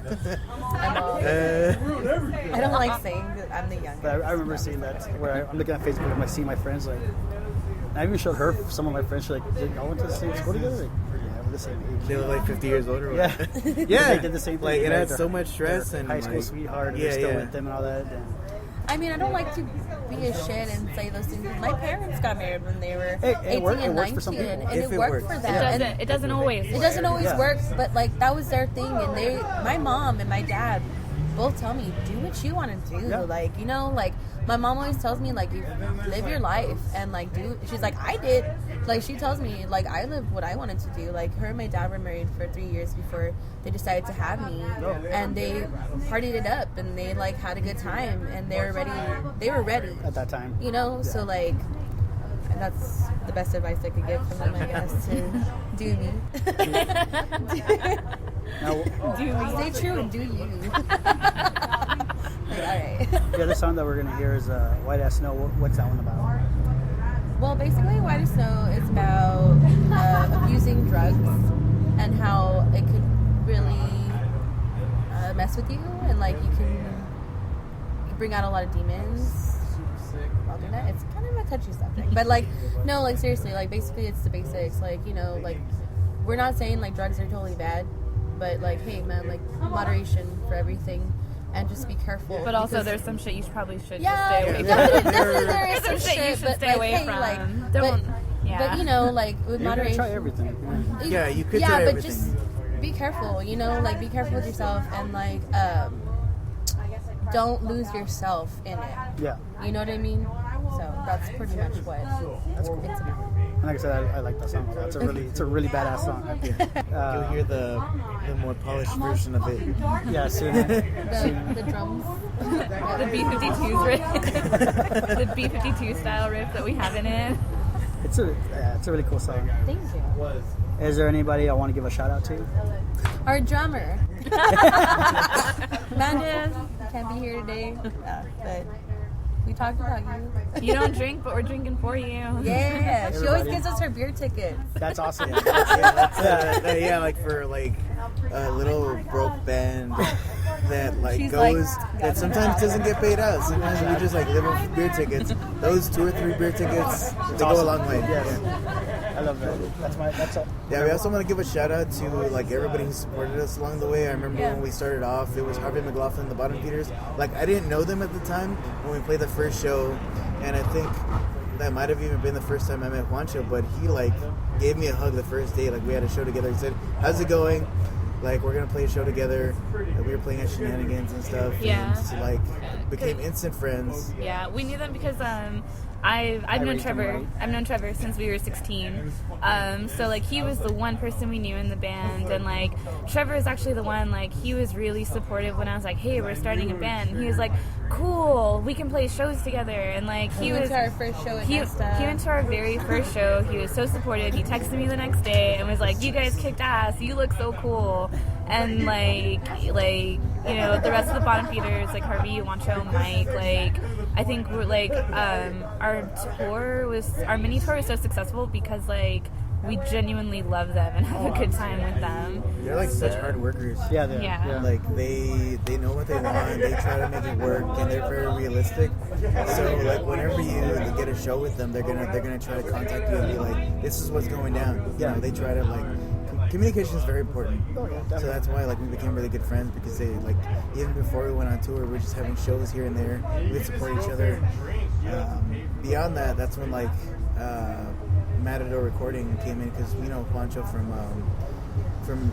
[SPEAKER 5] don't like saying that I'm the youngest.
[SPEAKER 4] But I remember seeing that where I'm looking at Facebook and I see my friends like. I even showed her some of my friends. She's like, "Did y'all went to the same school together?" Like, yeah, we're the same age.
[SPEAKER 2] They look like 50 years older.
[SPEAKER 4] Yeah.
[SPEAKER 2] Yeah.
[SPEAKER 4] They did the same thing.
[SPEAKER 2] Like it adds so much stress, and
[SPEAKER 4] high school
[SPEAKER 2] like,
[SPEAKER 4] sweetheart. And they're still with them and all that. And
[SPEAKER 5] I mean, I don't like to be a shit and say those things. My parents got married when they were 18 and 19, and it worked for them.
[SPEAKER 6] It doesn't always.
[SPEAKER 5] It doesn't always work, but like that was their thing, and my mom and my dad both tell me, do what you want to do.
[SPEAKER 4] Yeah.
[SPEAKER 5] Like, you know, like, my mom always tells me, like, you live your life and, like, she's like, I did. Like, she tells me, like, I lived what I wanted to do. Like, her and my dad were married for 3 years before they decided to have me. And they partied it up and they, like, had a good time and they were ready.
[SPEAKER 4] At that time.
[SPEAKER 5] You know, so, like, that's the best advice I could give from them, I guess, to do me.
[SPEAKER 4] Now,
[SPEAKER 5] Stay true and do you. Like, all right.
[SPEAKER 4] the other song that we're going to hear is White Ass Snow. What's that one about?
[SPEAKER 5] Well, basically, White as Snow is about abusing drugs and how it could really mess with you, and like you can bring out a lot of demons while doing that. It's kind of a touchy subject, but like, no, like seriously, like basically, it's the basics. Like, you know, like we're not saying like drugs are totally bad, but like, hey, man, like moderation for everything. And just be careful.
[SPEAKER 6] But also,
[SPEAKER 5] because-
[SPEAKER 6] there's some shit you probably should
[SPEAKER 5] yeah,
[SPEAKER 6] just stay away from.
[SPEAKER 5] definitely there is some
[SPEAKER 6] There's some shit you
[SPEAKER 5] shit,
[SPEAKER 6] should
[SPEAKER 5] but
[SPEAKER 6] stay
[SPEAKER 5] like,
[SPEAKER 6] away
[SPEAKER 5] hey,
[SPEAKER 6] from.
[SPEAKER 5] like,
[SPEAKER 6] Don't.
[SPEAKER 5] but you know, like with
[SPEAKER 4] You're going to
[SPEAKER 5] moderation.
[SPEAKER 4] try everything.
[SPEAKER 2] Yeah, you could
[SPEAKER 5] yeah,
[SPEAKER 2] try
[SPEAKER 5] but
[SPEAKER 2] everything.
[SPEAKER 5] just be careful. You know, like be careful with yourself and like don't lose yourself in it.
[SPEAKER 4] Yeah.
[SPEAKER 5] You know what I mean? So that's pretty much what it's about.
[SPEAKER 4] And like I said, I like that song a lot. It's a really badass song.
[SPEAKER 2] You'll hear the more polished version of it.
[SPEAKER 4] Yeah, soon.
[SPEAKER 5] The drums.
[SPEAKER 6] The B-52s riff, the B-52 style riff that we have in it.
[SPEAKER 4] It's a really cool song.
[SPEAKER 5] Thank you.
[SPEAKER 4] Is there anybody I want to give a shout out to?
[SPEAKER 5] Our drummer. Amanda can't be here today, but we talked about you.
[SPEAKER 6] You don't drink, but we're drinking for you.
[SPEAKER 5] Yeah, she always
[SPEAKER 4] Everybody.
[SPEAKER 5] gives us her beer tickets.
[SPEAKER 4] That's awesome.
[SPEAKER 2] Yeah, like for like a little broke band that like
[SPEAKER 5] She's
[SPEAKER 2] goes
[SPEAKER 5] like,
[SPEAKER 2] that sometimes doesn't get paid out. Sometimes we just like live off beer tickets. Those 2 or 3 beer tickets, they go a long way.
[SPEAKER 4] Yes.
[SPEAKER 2] Yeah.
[SPEAKER 4] I love that. That's all.
[SPEAKER 2] Yeah, we also want to give a shout out to like everybody who supported us along the way. I remember when we started off, it was Harvey McLaughlin, the Bottom Feeders. Like I didn't know them at the time when we played the first show, and I think that might have even been the first time I met Juancho. But he like gave me a hug the first day. Like we had a show together. He said, "How's it going? Like we're gonna play a show together." We were playing at Shenanigans and stuff.
[SPEAKER 6] Yeah.
[SPEAKER 2] And so, like became instant friends.
[SPEAKER 6] Yeah, we knew them because I've known
[SPEAKER 4] raised him
[SPEAKER 6] Trevor.
[SPEAKER 4] right.
[SPEAKER 6] I've known Trevor since we were 16. So like he was the one person we knew in the band, and like Trevor is actually the one, like he was really supportive when I was like, hey, we're starting a band. And he was like, cool, we can play shows together. And like
[SPEAKER 5] He went to our first show at
[SPEAKER 6] he
[SPEAKER 5] Nesta.
[SPEAKER 6] went to our very first show. He was so supportive. He texted me the next day and was like, you guys kicked ass, you look so cool. And like you know, the rest of the Bottom Feeders, like Harvey, Juancho, Mike, like I think we're like our mini tour was so successful because like we genuinely love them and have a good time with them.
[SPEAKER 2] They're like such hard workers.
[SPEAKER 4] Yeah, they are.
[SPEAKER 6] Yeah.
[SPEAKER 2] Like they know what they want, they try to make it work, and they're very realistic. So like whenever you get a show with them, they're gonna try to contact you and be like, this is what's going down. You know, they try to like communication is very important. So that's why like we became really good friends, because they like even before we went on tour, we were just having shows here and there. We'd support each other. Beyond that, that's when like Matador Recording came in, because we know Juancho from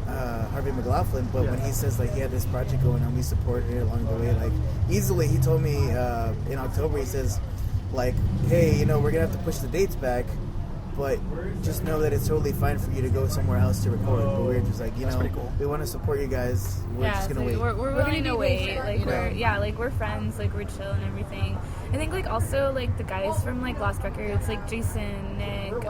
[SPEAKER 2] Harvey McLaughlin, but when he says like he had this project going on, we supported it along the way. Like easily, he told me in October, he says like, hey, you know, we're gonna have to push the dates back, but just know that it's totally fine for you to go somewhere else to record. But we're just like, you know,
[SPEAKER 4] pretty cool.
[SPEAKER 2] we want to support you guys. We're just gonna
[SPEAKER 6] so
[SPEAKER 2] wait.
[SPEAKER 6] We're willing to wait. Like
[SPEAKER 5] you know?
[SPEAKER 6] we're friends. Like we're chill and everything. I think like also like the guys from like Lost Records, like Jason, Nick,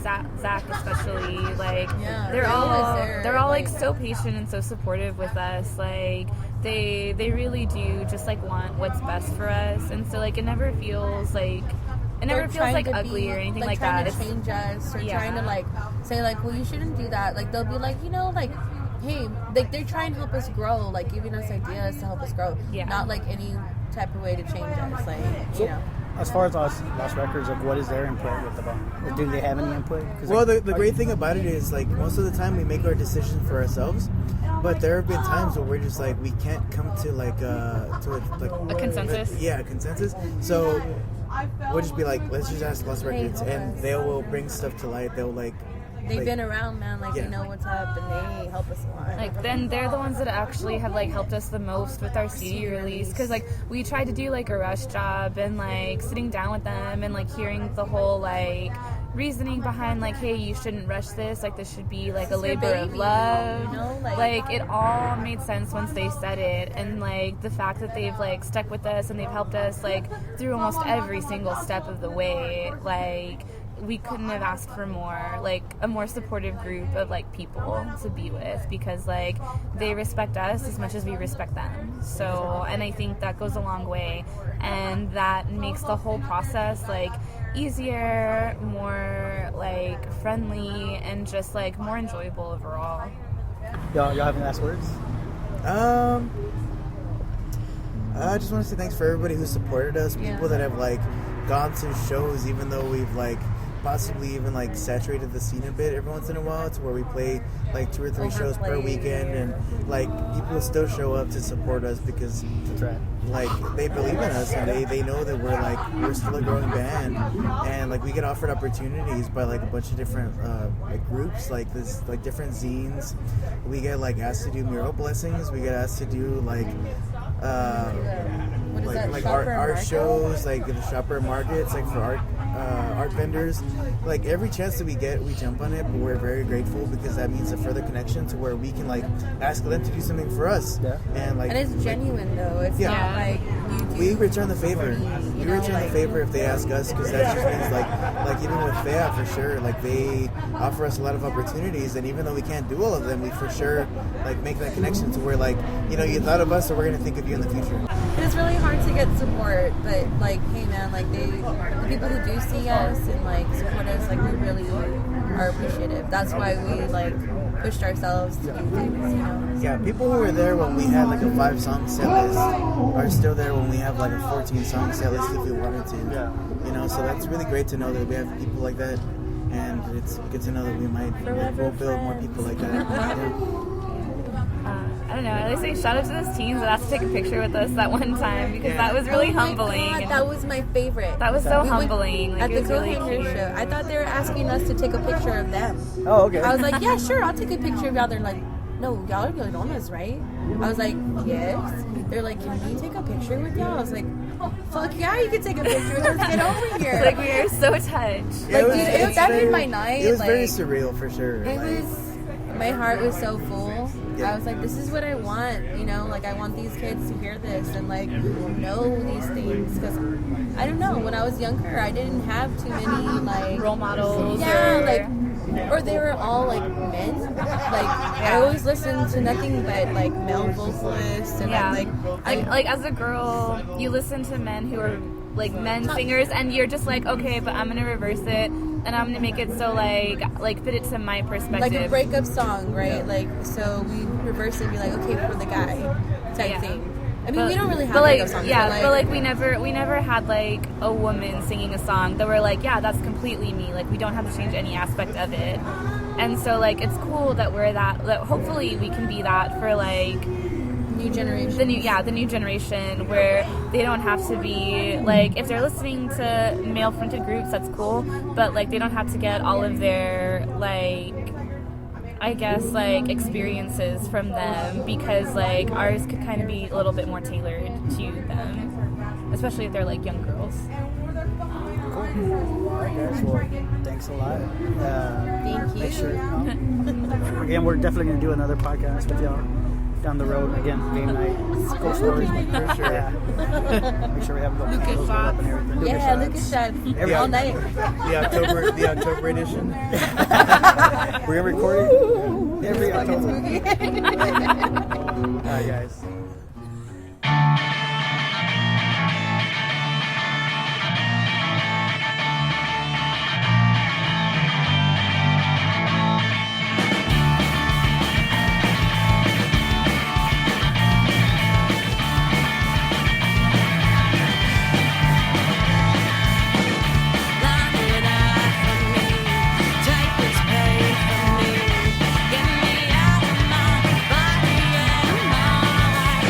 [SPEAKER 6] Zach especially. Like
[SPEAKER 5] Yeah,
[SPEAKER 6] they're
[SPEAKER 5] they're
[SPEAKER 6] all
[SPEAKER 5] always there,
[SPEAKER 6] they're all like
[SPEAKER 5] like-
[SPEAKER 6] so patient and so supportive with us. Like they really do just like want what's best for us, and so like it never feels like. It never
[SPEAKER 5] They're
[SPEAKER 6] feels
[SPEAKER 5] trying
[SPEAKER 6] like
[SPEAKER 5] to
[SPEAKER 6] ugly
[SPEAKER 5] be,
[SPEAKER 6] or anything like
[SPEAKER 5] trying
[SPEAKER 6] that.
[SPEAKER 5] to change us or
[SPEAKER 6] Yeah.
[SPEAKER 5] trying to like say like, well, you shouldn't do that. Like they'll be like, you know, like, hey, like they're trying to help us grow, like giving us ideas to help us grow.
[SPEAKER 6] Yeah.
[SPEAKER 5] Not like any type of way to change us, like you know.
[SPEAKER 4] As far as Lost Records, like what is their input with the band? Do they have any input? 'Cause,
[SPEAKER 2] Well,
[SPEAKER 4] like,
[SPEAKER 2] the great thing about it is like most of the time we make our decisions for ourselves, but there have been times where we're just like we can't come to like
[SPEAKER 6] A consensus?
[SPEAKER 2] Yeah, a consensus. So we'll just be like, let's just ask Lost Records, and they will bring stuff to light. They'll like
[SPEAKER 5] they've been around, man. Like,
[SPEAKER 2] Yeah.
[SPEAKER 5] they know what's up, and they help us a lot.
[SPEAKER 6] Like, then they're the ones that actually have like helped us the most with our CD release, because like we tried to do like a rush job, and like sitting down with them and like hearing the whole like reasoning behind like, hey, you shouldn't rush this, like this should be like a labor of love,
[SPEAKER 5] you know,
[SPEAKER 6] like it all made sense once they said it. And like the fact that they've like stuck with us and they've helped us like through almost every single step of the way, like we couldn't have asked for more, like a more supportive group of like people to be with, because like they respect us as much as we respect them. So, and I think that goes a long way, and that makes the whole process like easier, more like friendly, and just like more enjoyable overall.
[SPEAKER 4] Y'all have any last words?
[SPEAKER 2] I just want to say thanks for everybody who supported us. People that have like gone to shows, even though we've like possibly even like saturated the scene a bit every once in a while, to where we play like 2 or 3 shows per weekend, and like people still show up to support us because
[SPEAKER 4] That's right.
[SPEAKER 2] like they believe in us, and they know that we're still a growing band, and like we get offered opportunities by like a bunch of different like groups, like this, like different zines. We get like asked to do mural blessings, we get asked to do like like art shows, like the shopper markets, like for art vendors. Like every chance that we get, we jump on it, but we're very grateful because that means a further connection to where we can like ask them to do something for us.
[SPEAKER 4] Yeah.
[SPEAKER 2] And like,
[SPEAKER 5] and it's genuine though. It's not like you do.
[SPEAKER 2] we return the favor. We return the favor if they ask us, because that just means like even with FEA, for sure, like they offer us a lot of opportunities, and even though we can't do all of them, we for sure like make that connection to where like, you know, you thought of us, so we're gonna think of you in the future.
[SPEAKER 5] It's really hard to get support, but like, hey man, like the people who do see us and like support us, like we really are appreciative. That's why we like pushed ourselves to do things, you know.
[SPEAKER 2] Yeah, people who were there when we had like a 5-song set list are still there when we have like a 14-song set list if we wanted to.
[SPEAKER 4] Yeah.
[SPEAKER 2] You know, so that's really great to know that we have people like that, and it's good to know that we might we'll build more people like that. Yeah.
[SPEAKER 6] I don't know, I always say shout out to those teens that asked to take a picture with us that one time, because that was really humbling.
[SPEAKER 5] God, that was my favorite.
[SPEAKER 6] That was so humbling. Like,
[SPEAKER 5] At
[SPEAKER 6] it
[SPEAKER 5] the
[SPEAKER 6] was really
[SPEAKER 5] Cohanger
[SPEAKER 6] cute.
[SPEAKER 5] show, I thought they were asking us to take a picture of them.
[SPEAKER 4] Oh, okay.
[SPEAKER 5] I was like, yeah, sure, I'll take a picture of y'all. They're like, no, y'all are Lloronas, right? I was like, yes. They're like, can we take a picture with y'all? I was like, fuck yeah, you can take a picture. Let's get over here.
[SPEAKER 6] Like, we are so touched.
[SPEAKER 5] Like, dude, that made my night.
[SPEAKER 2] It was
[SPEAKER 5] like,
[SPEAKER 2] very surreal for sure.
[SPEAKER 5] It
[SPEAKER 2] Like,
[SPEAKER 5] was. My heart was so full.
[SPEAKER 2] Yeah.
[SPEAKER 5] I was like, this is what I want, you know, like I want these kids to hear this and like know these things, because I don't know, when I was younger I didn't have too many like
[SPEAKER 6] Role models.
[SPEAKER 5] yeah, like, or they were all like men. Like I always listened to nothing but like male vocalists, and
[SPEAKER 6] Yeah.
[SPEAKER 5] like
[SPEAKER 6] Like as a girl, you listen to men who are like men singers, and you're just like, okay, but I'm gonna reverse it, and I'm gonna make it so like fit it to my perspective.
[SPEAKER 5] like a breakup song, right? Like, so we reverse it and be like, okay, for the guy type
[SPEAKER 6] Yeah.
[SPEAKER 5] thing. I mean, we don't really have
[SPEAKER 6] but like,
[SPEAKER 5] breakup songs.
[SPEAKER 6] yeah, but like we never had like a woman singing a song that we're like, yeah, that's completely me. Like, we don't have to change any aspect of it. And so like it's cool that we're that hopefully we can be that for like
[SPEAKER 5] new generation.
[SPEAKER 6] the new generation, where they don't have to be like, if they're listening to male fronted groups, that's cool, but like they don't have to get all of their like, I guess, like experiences from them, because like ours could kind of be a little bit more tailored to them, especially if they're like young girls.
[SPEAKER 4] Cool. All right, guys. Well, thanks a lot.
[SPEAKER 5] Thank you.
[SPEAKER 4] Make sure. Again, we're definitely going to do another podcast with y'all down the road. Again, game night, cool stories, for sure. Yeah. Make sure we have those up and everything.
[SPEAKER 5] Yeah, Lucas shot all night.
[SPEAKER 2] the October edition.
[SPEAKER 4] We're going to record it every October. All right, guys.
[SPEAKER 7] Get me out of my body and mind.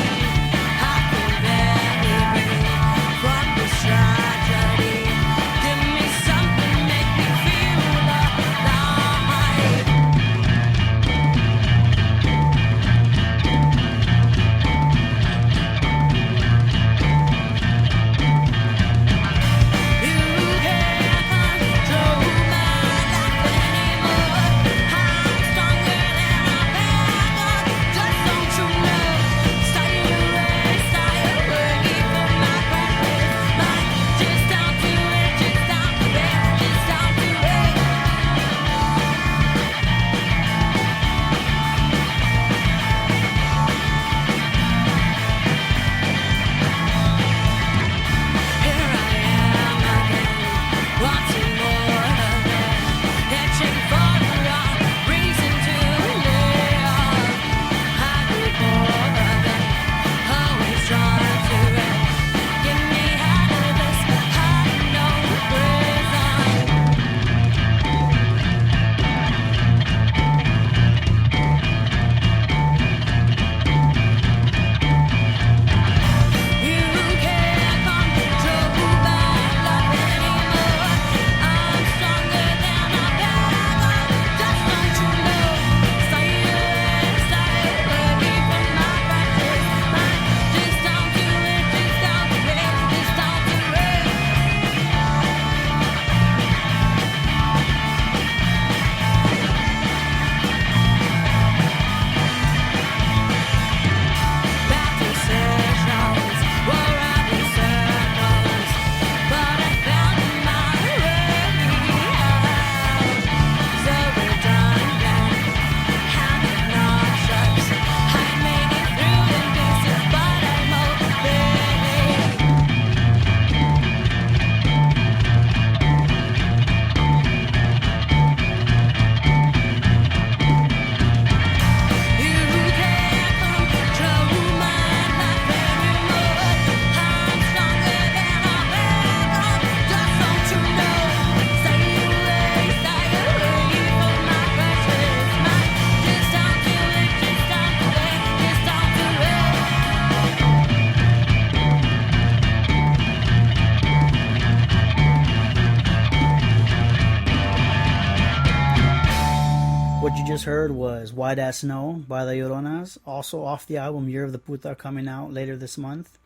[SPEAKER 4] just heard was White As Snow by the Lloronas, also off the album Year of the Puta, coming out later this month.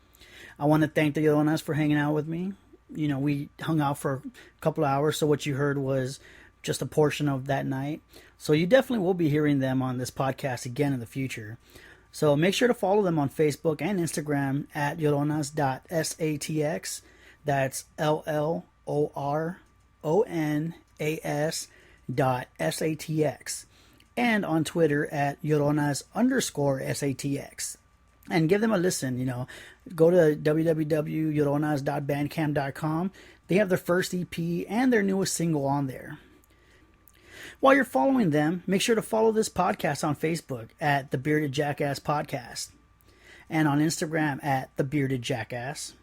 [SPEAKER 4] I want to thank the Lloronas for hanging out with me. You know, we hung out for a couple of hours, so what you heard was just a portion of that night. So you definitely will be hearing them on this podcast again in the future. So make sure to follow them on Facebook and Instagram at lloronas.satx. That's LLORONAS.SATX. And on Twitter at Lloronas_SATX. And give them a listen, you know. Go to www.lloronas.bandcamp.com. They have their first EP and their newest single on there. While you're following them, make sure to follow this podcast on Facebook at The Bearded Jackass Podcast. And on Instagram at The Bearded Jackass.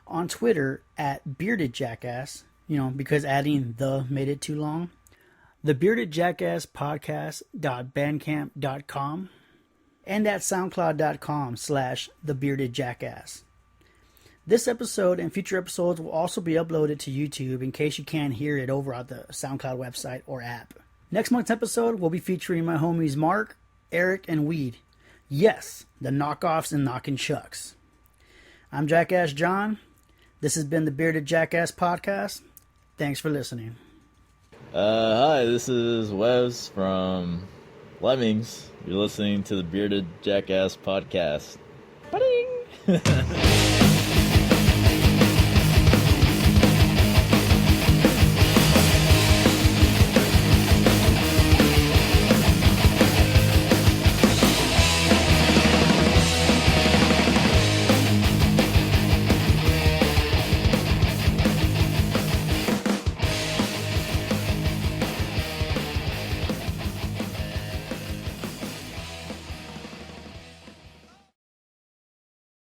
[SPEAKER 4] On Twitter at Bearded Jackass, you know, because adding the made it too long. The Bearded Jackass Podcast.bandcamp.com. And at soundcloud.com/The Bearded Jackass. This episode and future episodes will also be uploaded to YouTube in case you can't hear it over at the SoundCloud website or app. Next month's episode will be featuring my homies Mark, Eric, and Weed. Yes, the knockoffs and knockin' chucks. I'm Jackass John. This has been the Bearded Jackass Podcast. Thanks for listening.
[SPEAKER 7] Hi, this is Wes from Lemmings. You're listening to the Bearded Jackass Podcast. Ba-ding!